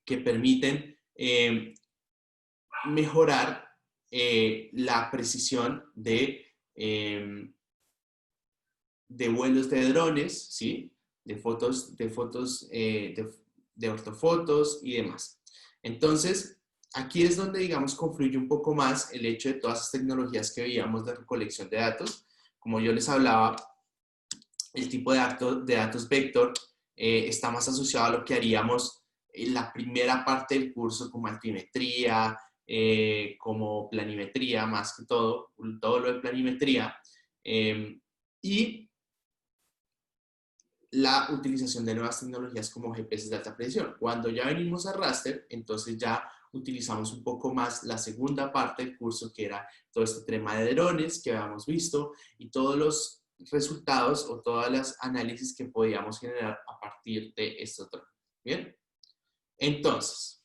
Que permiten mejorar la precisión de vuelos de drones, ¿sí? De ortofotos y demás. Entonces, aquí es donde, digamos, confluye un poco más el hecho de todas las tecnologías que veíamos de recolección de datos. Como yo les hablaba, el tipo de datos vector está más asociado a lo que haríamos en la primera parte del curso, como altimetría, como planimetría, más que todo lo de planimetría, y la utilización de nuevas tecnologías como GPS de alta precisión. Cuando ya venimos a raster, entonces ya utilizamos un poco más la segunda parte del curso, que era todo este tema de drones que habíamos visto y todos los resultados o todas las análisis que podíamos generar a partir de estos drones. ¿Bien? Entonces,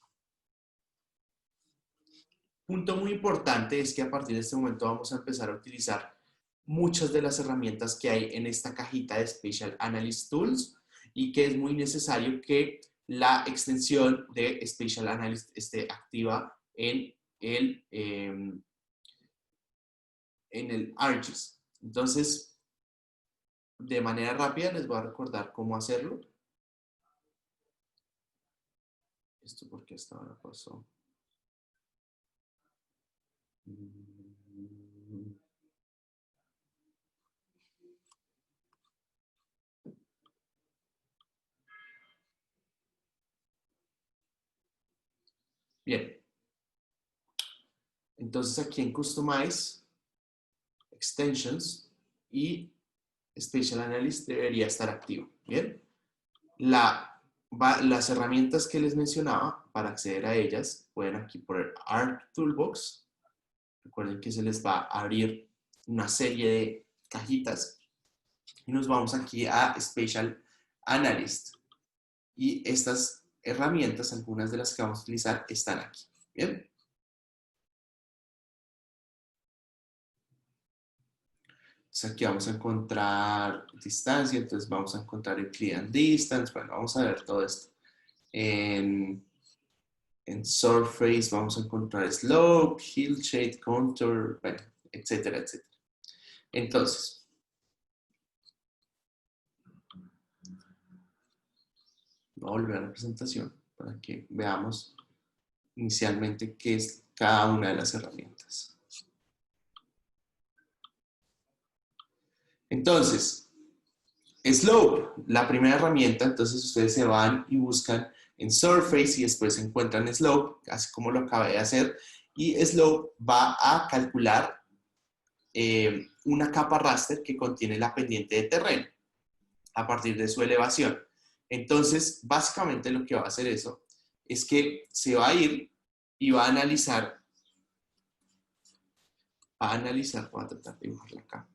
punto muy importante es que a partir de este momento vamos a empezar a utilizar muchas de las herramientas que hay en esta cajita de Spatial Analysis Tools y que es muy necesario que la extensión de Spatial Analysis esté activa en el ArcGIS. Entonces, de manera rápida les voy a recordar cómo hacerlo. ¿Esto por qué hasta ahora pasó? Bien. Entonces aquí en Customize, Extensions y Spatial Analyst debería estar activo. Bien. Las herramientas que les mencionaba, para acceder a ellas, pueden aquí poner Art Toolbox. Recuerden que se les va a abrir una serie de cajitas. Y nos vamos aquí a Spatial Analyst. Y estas herramientas, algunas de las que vamos a utilizar, están aquí. Bien. Entonces aquí vamos a encontrar distancia, entonces vamos a encontrar Euclidean and Distance. Bueno, vamos a ver todo esto. En Surface vamos a encontrar Slope, Hill Shade, Contour, bueno, etcétera, etcétera. Entonces, voy a volver a la presentación para que veamos inicialmente qué es cada una de las herramientas. Entonces, Slope, la primera herramienta, entonces ustedes se van y buscan en Surface y después encuentran Slope, así como lo acabé de hacer, y Slope va a calcular una capa raster que contiene la pendiente de terreno a partir de su elevación. Entonces, básicamente lo que va a hacer eso es que se va a ir y va a analizar, voy a tratar de dibujarla acá.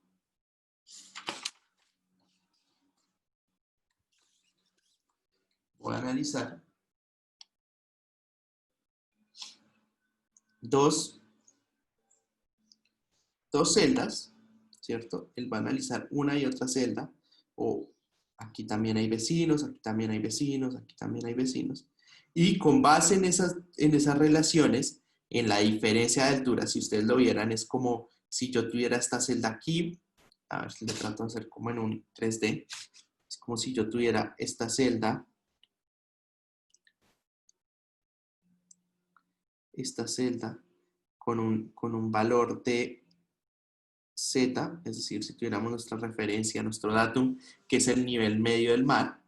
Voy a analizar dos celdas, ¿cierto? Él va a analizar una y otra celda, o aquí también hay vecinos, aquí también hay vecinos, aquí también hay vecinos. Y con base en esas relaciones, en la diferencia de altura, si ustedes lo vieran, es como si yo tuviera esta celda aquí, a ver si le trato de hacer como en un 3D, es como si yo tuviera esta celda, con un valor de Z, es decir, si tuviéramos nuestra referencia, nuestro datum, que es el nivel medio del mar.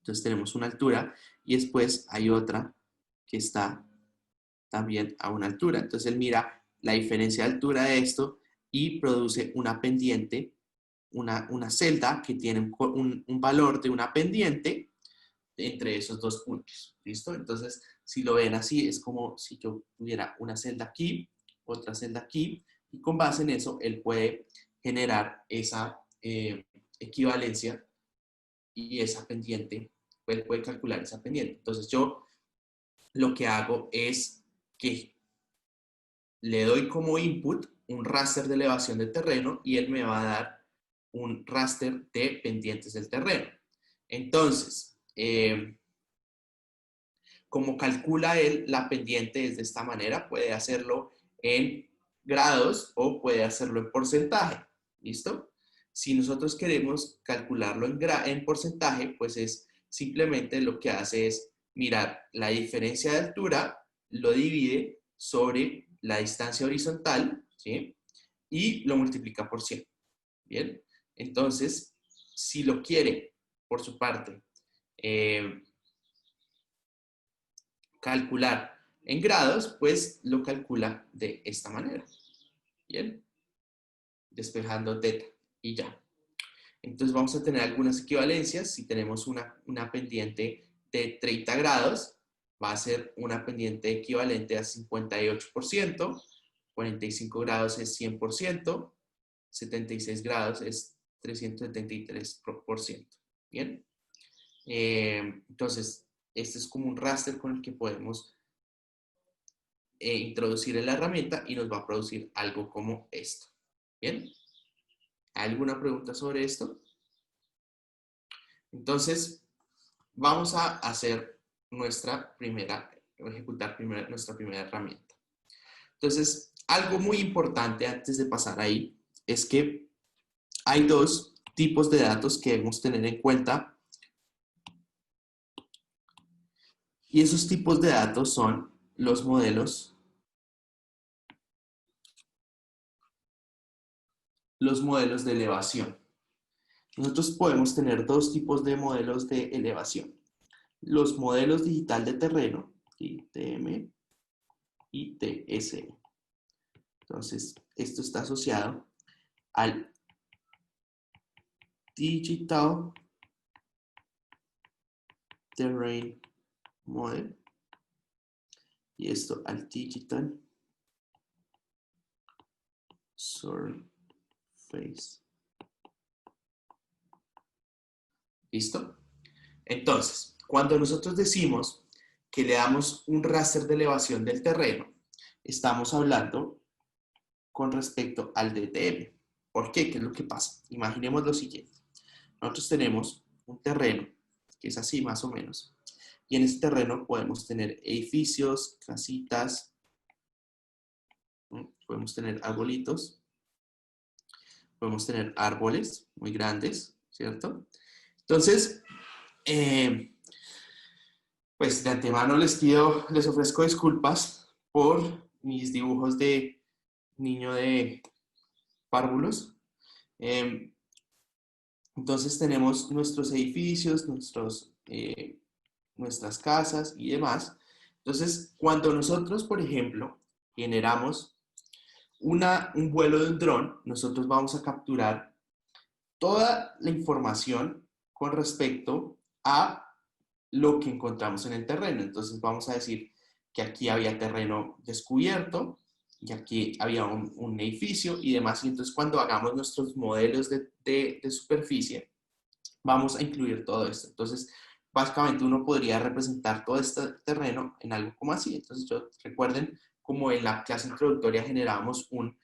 Entonces tenemos una altura y después hay otra que está también a una altura. Entonces él mira la diferencia de altura de esto y produce una pendiente, una celda que tiene un valor de una pendiente entre esos dos puntos. ¿Listo? Entonces, si lo ven así, es como si yo tuviera una celda aquí, otra celda aquí, y con base en eso, él puede generar esa equivalencia y esa pendiente, él puede calcular esa pendiente. Entonces, yo lo que hago es que le doy como input un raster de elevación de terreno y él me va a dar un raster de pendientes del terreno. Entonces, como calcula él la pendiente es de esta manera, puede hacerlo en grados o puede hacerlo en porcentaje. ¿Listo? Si nosotros queremos calcularlo en porcentaje, pues es simplemente lo que hace es mirar la diferencia de altura, lo divide sobre la distancia horizontal, ¿sí? Y lo multiplica por 100. Bien, entonces, si lo quiere, por su parte, calcular en grados, pues lo calcula de esta manera. Bien, despejando teta y ya. Entonces vamos a tener algunas equivalencias. Si tenemos una pendiente de 30 grados, va a ser una pendiente equivalente a 58%, 45 grados es 100%, 76 grados es 373%. Bien, entonces este es como un raster con el que podemos introducir en la herramienta y nos va a producir algo como esto. Bien, ¿alguna pregunta sobre esto? Entonces, vamos a hacer nuestra primera herramienta. Entonces, algo muy importante antes de pasar ahí es que hay dos tipos de datos que debemos tener en cuenta Y esos tipos de datos son los modelos de elevación. Nosotros podemos tener dos tipos de modelos de elevación. Los modelos digital de terreno, ITM y TSE. Entonces, esto está asociado al Digital Terrain Model y esto al Digital Surface. ¿Listo? Entonces, cuando nosotros decimos que le damos un raster de elevación del terreno, estamos hablando con respecto al DTM. ¿Por qué? ¿Qué es lo que pasa? Imaginemos lo siguiente. Nosotros tenemos un terreno que es así más o menos. Y en ese terreno podemos tener edificios, casitas, podemos tener arbolitos, podemos tener árboles muy grandes, ¿cierto? Entonces, pues de antemano les ofrezco disculpas por mis dibujos de niño de párvulos. Entonces tenemos nuestros edificios, nuestras casas y demás. Entonces, cuando nosotros, por ejemplo, generamos un vuelo de un dron, nosotros vamos a capturar toda la información con respecto a lo que encontramos en el terreno. Entonces vamos a decir que aquí había terreno descubierto y aquí había un edificio y demás. Y entonces cuando hagamos nuestros modelos de superficie, vamos a incluir todo esto. Entonces, básicamente uno podría representar todo este terreno en algo como así. Entonces, recuerden como en la clase introductoria generábamos un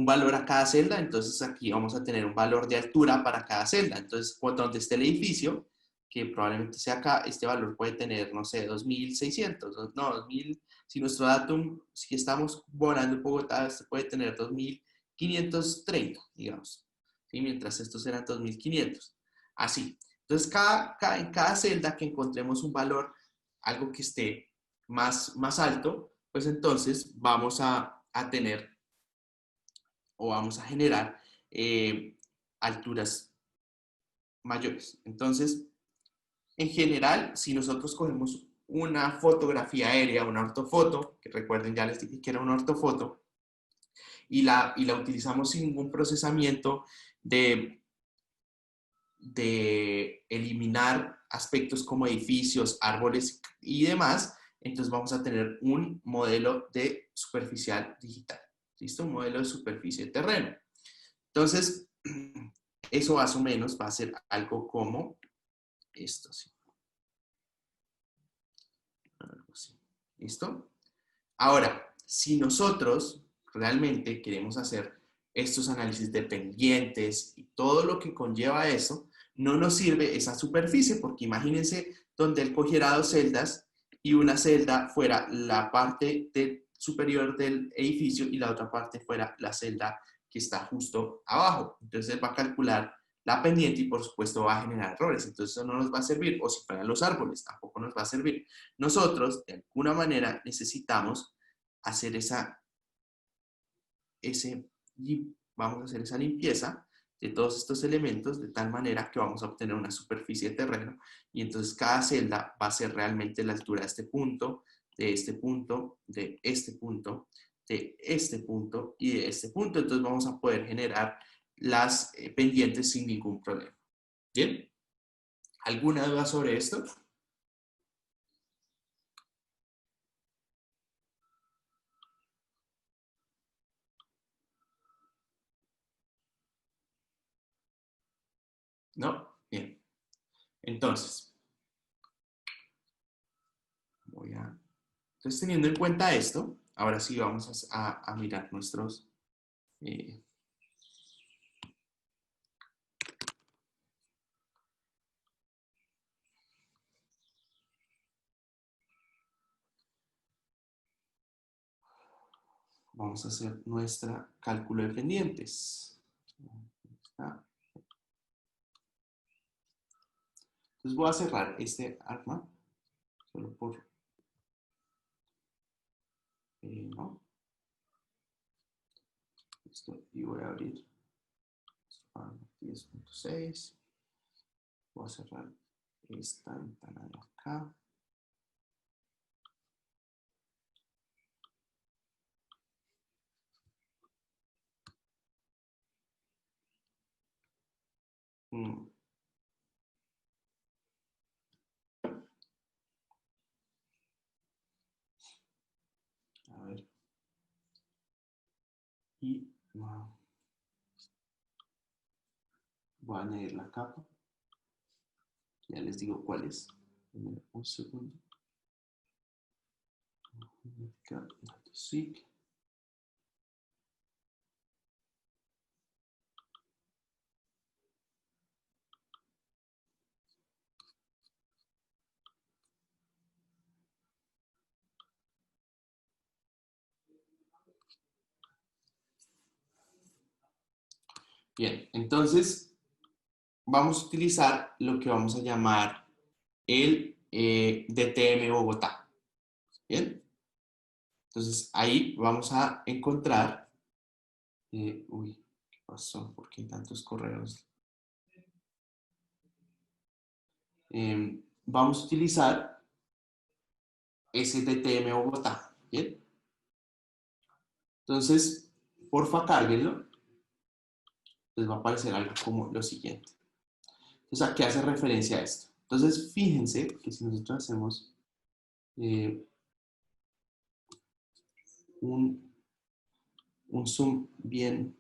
valor a cada celda, entonces aquí vamos a tener un valor de altura para cada celda. Entonces, donde esté el edificio, que probablemente sea acá, este valor puede tener, no sé, 2600, no, 2000, si nuestro datum, si estamos volando en Bogotá, este puede tener 2530, digamos, ¿sí? Mientras estos eran 2500, así. Entonces, en cada celda que encontremos un valor, algo que esté más alto, pues entonces vamos a tener o vamos a generar alturas mayores. Entonces, en general, si nosotros cogemos una fotografía aérea, una ortofoto, que recuerden ya les dije que era una ortofoto, y la utilizamos sin ningún procesamiento de eliminar aspectos como edificios, árboles y demás, entonces vamos a tener un modelo de superficial digital. ¿Listo? Un modelo de superficie de terreno. Entonces, eso más o menos va a ser algo como esto. ¿Sí? Algo así. ¿Listo? Ahora, si nosotros realmente queremos hacer estos análisis dependientes y todo lo que conlleva eso, no nos sirve esa superficie, porque imagínense donde él cogiera dos celdas y una celda fuera la parte superior del edificio y la otra parte fuera la celda que está justo abajo. Entonces él va a calcular la pendiente y por supuesto va a generar errores. Entonces eso no nos va a servir. O si fueran los árboles, tampoco nos va a servir. Nosotros, de alguna manera, necesitamos hacer vamos a hacer esa limpieza de todos estos elementos de tal manera que vamos a obtener una superficie de terreno y entonces cada celda va a ser realmente la altura de este punto, de este punto, de este punto, de este punto y de este punto. Entonces vamos a poder generar las pendientes sin ningún problema. ¿Bien? ¿Alguna duda sobre esto? ¿No? Bien. Entonces, entonces teniendo en cuenta esto, ahora sí vamos a mirar nuestros... vamos a hacer nuestra cálculo de pendientes. Entonces Entonces voy a cerrar este arma, solo por... no. Listo, y voy a abrir 10.6. Voy a cerrar esta ventana de acá. A ver. Y voy a añadir la capa. Ya les digo cuál es. Un segundo. Sí. Bien, entonces vamos a utilizar lo que vamos a llamar el DTM Bogotá. Bien, entonces ahí vamos a encontrar, uy, ¿qué pasó? ¿Por qué hay tantos correos? Vamos a utilizar ese DTM Bogotá. Bien, entonces, porfa, cárguenlo. Les va a aparecer algo como lo siguiente. Entonces, ¿a qué hace referencia a esto? Entonces, fíjense que si nosotros hacemos un zoom bien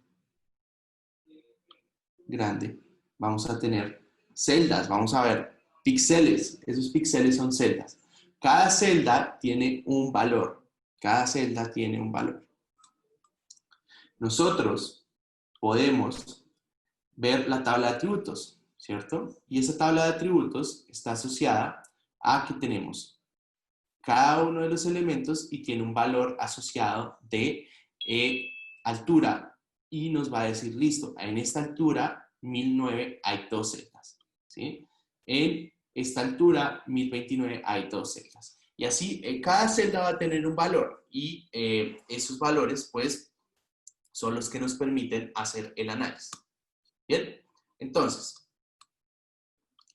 grande, vamos a tener celdas, vamos a ver píxeles. Esos píxeles son celdas. Cada celda tiene un valor. Cada celda tiene un valor. Nosotros podemos ver la tabla de atributos, ¿cierto? Y esa tabla de atributos está asociada a que tenemos cada uno de los elementos y tiene un valor asociado de altura y nos va a decir, listo, en esta altura 1009 hay 2 celdas, ¿sí? En esta altura 1029 hay 2 celdas. Y así cada celda va a tener un valor y esos valores pues son los que nos permiten hacer el análisis. Bien, entonces,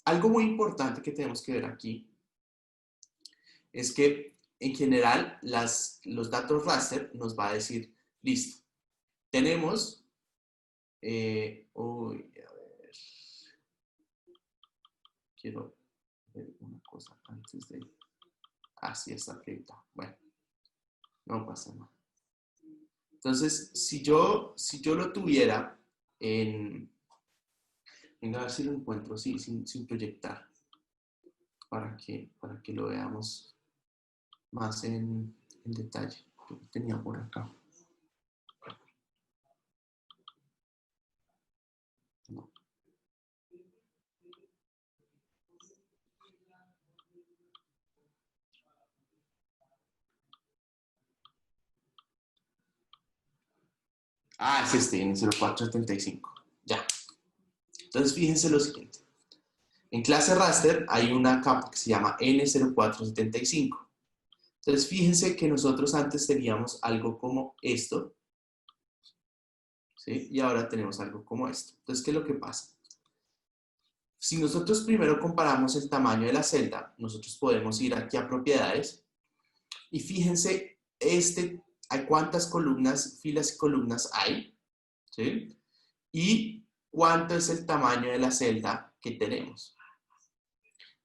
algo muy importante que tenemos que ver aquí es que en general los datos raster nos va a decir, listo, tenemos, uy, a ver, quiero ver una cosa antes de, sí, está acreditado, bueno, no pasa nada. Entonces, si yo lo tuviera en, venga a ver si lo encuentro, sí, sin proyectar, para que lo veamos más en detalle. Lo tenía por acá. No. Es este, en 0475. Ya. Entonces, fíjense lo siguiente. En clase raster hay una capa que se llama N0475. Entonces, fíjense que nosotros antes teníamos algo como esto, ¿sí? Y ahora tenemos algo como esto. Entonces, ¿qué es lo que pasa? Si nosotros primero comparamos el tamaño de la celda, nosotros podemos ir aquí a propiedades y fíjense hay cuántas columnas, filas y columnas hay, ¿sí? Y cuánto es el tamaño de la celda que tenemos.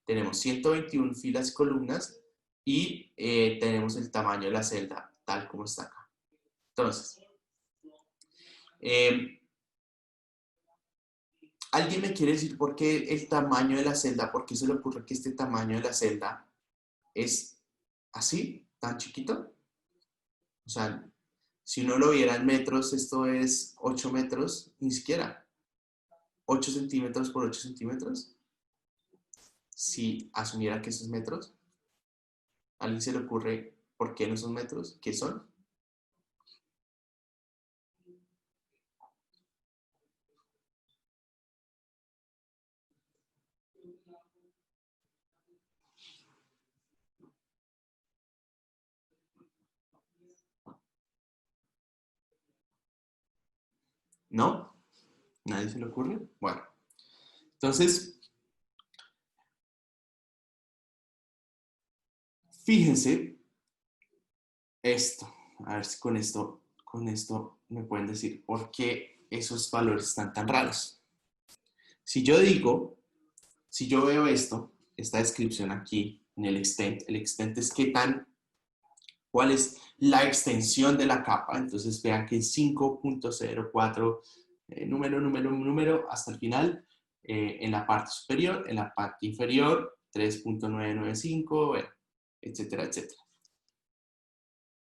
Tenemos 121 filas y columnas y tenemos el tamaño de la celda tal como está acá. Entonces, ¿alguien me quiere decir por qué el tamaño de la celda, por qué se le ocurre que este tamaño de la celda es así, tan chiquito? O sea, si uno lo viera en metros, esto es 8 metros, ni siquiera. 8 centímetros por 8 centímetros. Si asumiera que esos metros, ¿a alguien se le ocurre por qué no son metros? ¿Qué son? ¿No? ¿Nadie se le ocurre? Bueno, entonces, fíjense esto. A ver si con esto me pueden decir por qué esos valores están tan raros. Si yo veo esta descripción aquí en el extent es cuál es la extensión de la capa. Entonces vean que es 5.04, número, hasta el final, en la parte superior, en la parte inferior, 3.995, bueno, etcétera, etcétera.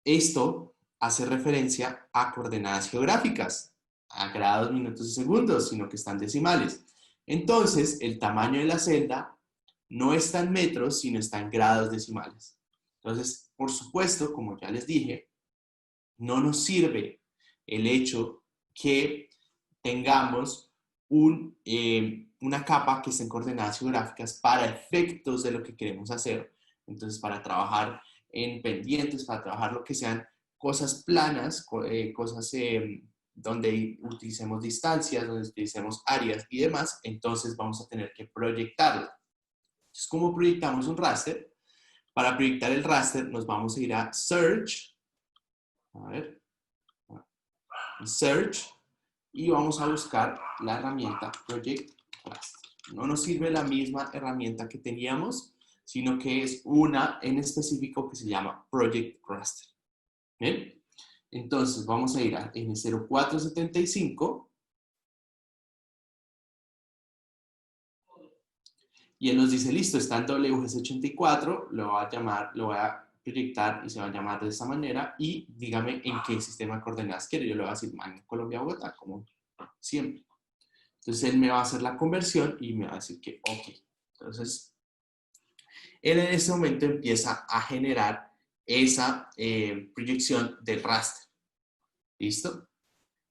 Esto hace referencia a coordenadas geográficas, a grados, minutos y segundos, sino que están decimales. Entonces, el tamaño de la celda no está en metros, sino está en grados decimales. Entonces, por supuesto, como ya les dije, no nos sirve el hecho que tengamos una capa que esté en coordenadas geográficas para efectos de lo que queremos hacer. Entonces, para trabajar en pendientes, para trabajar lo que sean cosas planas, cosas donde utilicemos distancias, donde utilicemos áreas y demás, entonces vamos a tener que proyectarlo. Entonces, ¿cómo proyectamos un raster? Para proyectar el raster nos vamos a ir a Search, a ver, Search, y vamos a buscar la herramienta Project Raster. No nos sirve la misma herramienta que teníamos, sino que es una en específico que se llama Project Raster. ¿Bien? Entonces vamos a ir a N0475 y él nos dice, listo, está en WGS84, lo voy a proyectar y se va a llamar de esta manera y dígame en qué sistema de coordenadas quiere. Yo le voy a decir Magna, Colombia, Bogotá, como siempre. Entonces él me va a hacer la conversión y me va a decir que ok. Entonces, él en este momento empieza a generar esa proyección del raster. ¿Listo?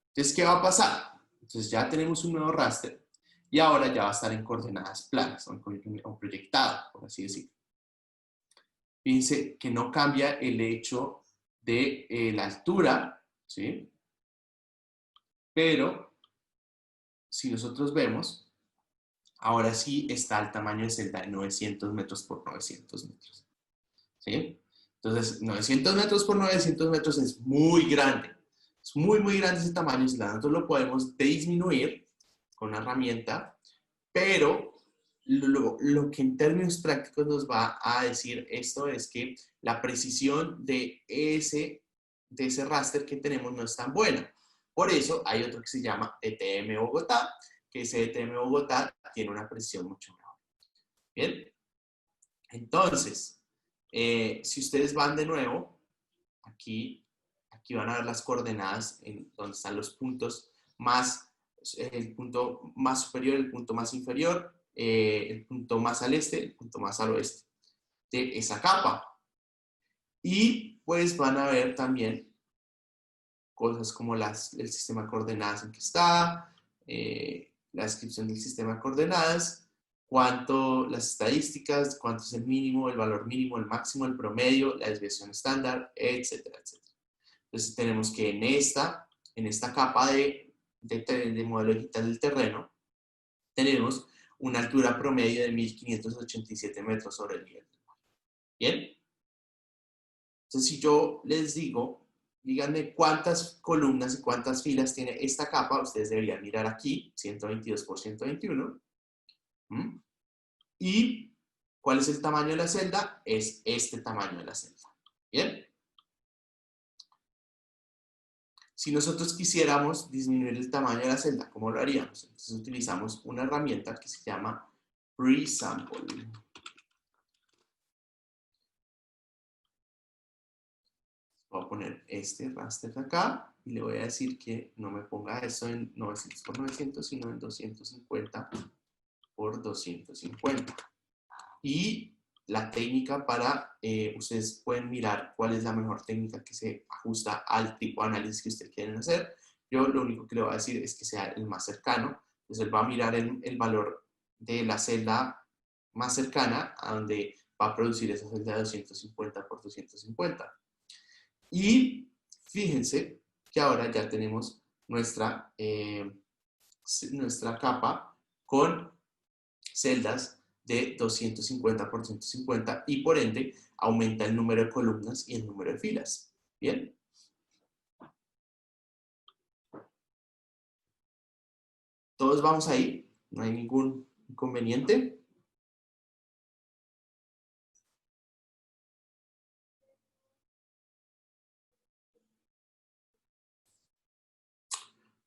Entonces, ¿qué va a pasar? Entonces ya tenemos un nuevo raster y ahora ya va a estar en coordenadas planas o proyectado, por así decirlo. Fíjense que no cambia el hecho de la altura, ¿sí? Pero si nosotros vemos, ahora sí está el tamaño de celda de 900 metros por 900 metros. ¿Sí? Entonces, 900 metros por 900 metros es muy grande. Es muy, muy grande ese tamaño. Nosotros lo podemos disminuir con una herramienta, pero lo que en términos prácticos nos va a decir esto es que la precisión de ese raster que tenemos no es tan buena. Por eso hay otro que se llama ETM Bogotá, que ese ETM Bogotá tiene una precisión mucho mejor. Bien, entonces, si ustedes van de nuevo, aquí van a ver las coordenadas en donde están los puntos el punto más superior, el punto más inferior, el punto más al este, el punto más al oeste de esa capa. Y pues van a ver también cosas como el sistema de coordenadas en que está, la descripción del sistema de coordenadas, las estadísticas, cuánto es el mínimo, el valor mínimo, el máximo, el promedio, la desviación estándar, etcétera, etcétera. Entonces tenemos que en esta capa de modelo digital del terreno, tenemos una altura promedio de 1587 metros sobre el nivel del mar. ¿Bien? Entonces si yo les digo, díganme cuántas columnas y cuántas filas tiene esta capa, ustedes deberían mirar aquí, 122 por 121. ¿Y cuál es el tamaño de la celda? Es este tamaño de la celda. ¿Bien? Si nosotros quisiéramos disminuir el tamaño de la celda, ¿cómo lo haríamos? Entonces utilizamos una herramienta que se llama Presample. Voy a poner este raster acá y le voy a decir que no me ponga eso en 900 por 900, sino en 250 por 250. Y la técnica ustedes pueden mirar cuál es la mejor técnica que se ajusta al tipo de análisis que ustedes quieren hacer. Yo lo único que le voy a decir es que sea el más cercano. Entonces él va a mirar el valor de la celda más cercana a donde va a producir esa celda de 250 por 250. Y fíjense que ahora ya tenemos nuestra capa con celdas de 250 por 150 y por ende aumenta el número de columnas y el número de filas. ¿Bien? ¿Todos vamos ahí? ¿No hay ningún inconveniente?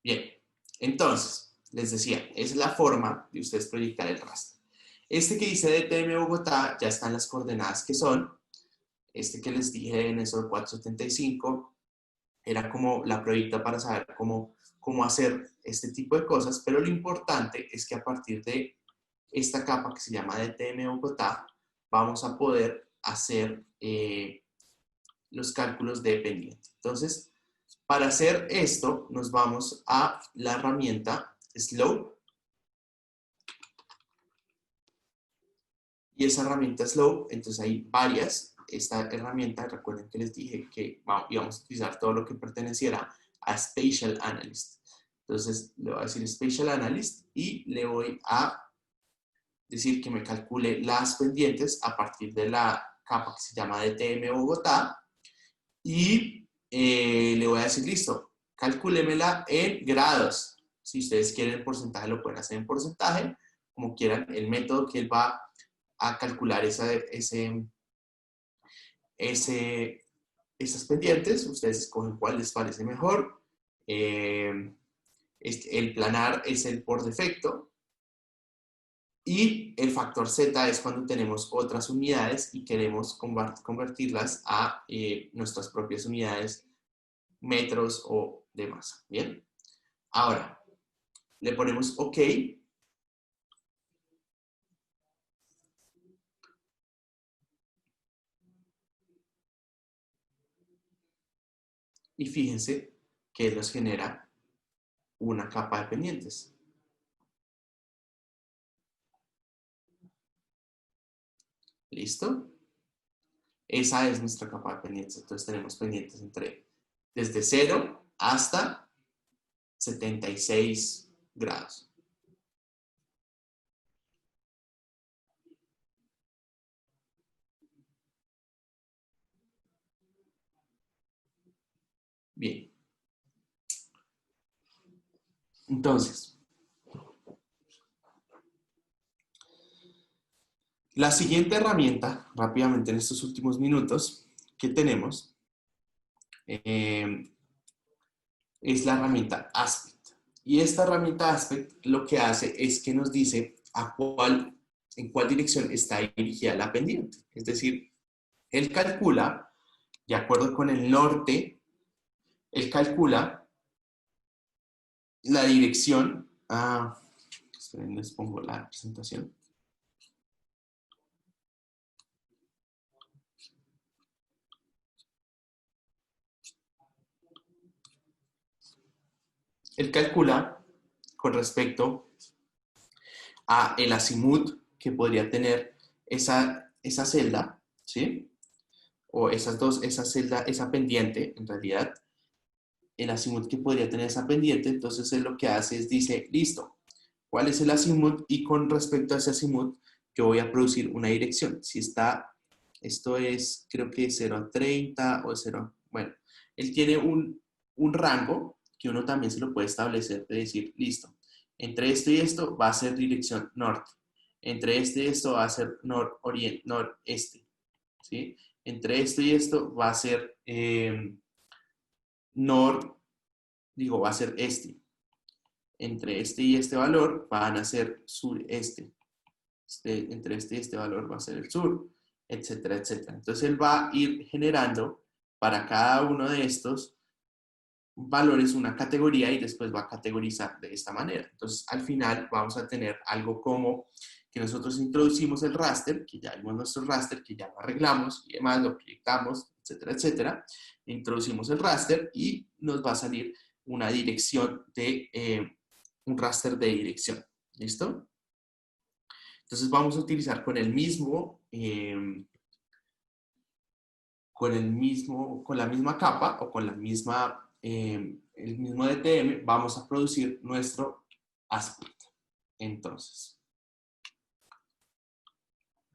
Bien, entonces, les decía, esa es la forma de ustedes proyectar el raster. Este que dice DTM Bogotá ya están las coordenadas que son. Este que les dije en eso 475 era como la proyecta para saber cómo hacer este tipo de cosas, pero lo importante es que a partir de esta capa que se llama DTM Bogotá, vamos a poder hacer los cálculos de pendiente. Entonces, para hacer esto, nos vamos a la herramienta Slope. Y esa herramienta Slope, entonces hay varias. Esta herramienta, recuerden que les dije que íbamos a utilizar todo lo que perteneciera a Spatial Analyst. Entonces, le voy a decir Spatial Analyst y le voy a decir que me calcule las pendientes a partir de la capa que se llama DTM Bogotá. Y le voy a decir, listo, calcúlemela en grados. Si ustedes quieren el porcentaje, lo pueden hacer en porcentaje, como quieran. El método que él va a calcular esas pendientes, ustedes escogen cuál les parece mejor. El planar es el por defecto. Y el factor Z es cuando tenemos otras unidades y queremos convertirlas a nuestras propias unidades, metros o de masa. Bien. Ahora, le ponemos OK. Y fíjense que nos genera una capa de pendientes. ¿Listo? Esa es nuestra capa de pendientes. Entonces tenemos pendientes desde 0 hasta 76 grados. Bien. Entonces, la siguiente herramienta, rápidamente en estos últimos minutos que tenemos, es la herramienta Aspect. Y esta herramienta Aspect lo que hace es que nos dice en cuál dirección está dirigida la pendiente. Es decir, él calcula, de acuerdo con el norte, él calcula la dirección. Esperen, les pongo la presentación. Él calcula con respecto a el azimut que podría tener esa celda, ¿sí? O esa pendiente, en realidad, el azimut que podría tener esa pendiente. Entonces él lo que hace es dice, listo, ¿cuál es el azimut? Y con respecto a ese azimut, yo voy a producir una dirección. Si está, esto es, creo que 0 a 30 o 0, bueno, él tiene un rango que uno también se lo puede establecer de decir, listo, entre esto y esto va a ser dirección norte. Entre este y esto va a ser noreste, ¿sí? Entre esto y esto va a ser va a ser este. Entre este y este valor van a ser sureste. Entre este y este valor va a ser el sur, etcétera, etcétera. Entonces él va a ir generando para cada uno de estos valores una categoría y después va a categorizar de esta manera. Entonces al final vamos a tener algo como que nosotros introducimos el raster, que ya vimos nuestro raster, que ya lo arreglamos y demás, lo proyectamos, etcétera, etcétera. Introducimos el raster y nos va a salir una dirección un raster de dirección. ¿Listo? Entonces vamos a utilizar con la misma capa o con la misma el mismo DTM, vamos a producir nuestro aspect. Entonces,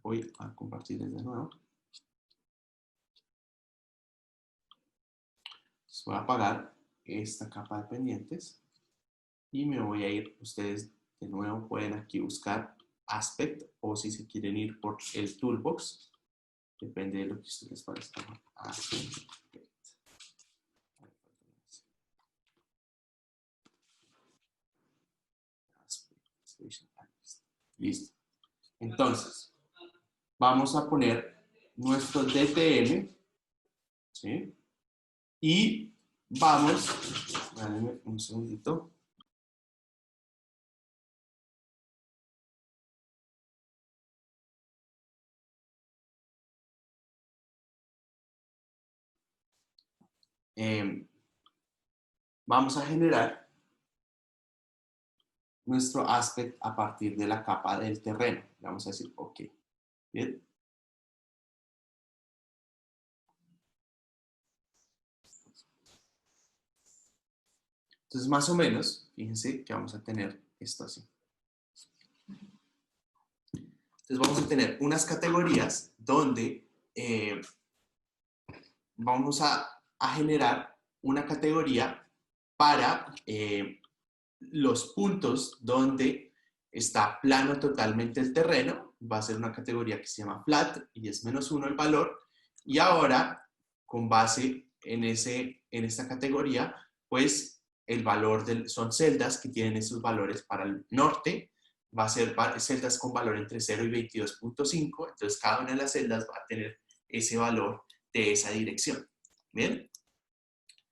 voy a compartirles de nuevo. Voy a apagar esta capa de pendientes y me voy a ir. Ustedes de nuevo pueden aquí buscar aspect, o si se quieren ir por el toolbox, depende de lo que a ustedes les parezca. Listo. Entonces, vamos a poner nuestro DTM, ¿sí? Y vamos, dame un segundito. Vamos a generar nuestro aspect a partir de la capa del terreno. Vamos a decir, ok. Bien. Entonces, más o menos, fíjense que vamos a tener esto así. Entonces, vamos a tener unas categorías donde vamos a generar una categoría para los puntos donde está plano totalmente el terreno. Va a ser una categoría que se llama flat y es -1 el valor. Y ahora, con base en esta categoría, pues el valor son celdas que tienen esos valores. Para el norte va a ser celdas con valor entre 0 y 22.5. Entonces cada una de las celdas va a tener ese valor de esa dirección. ¿Bien?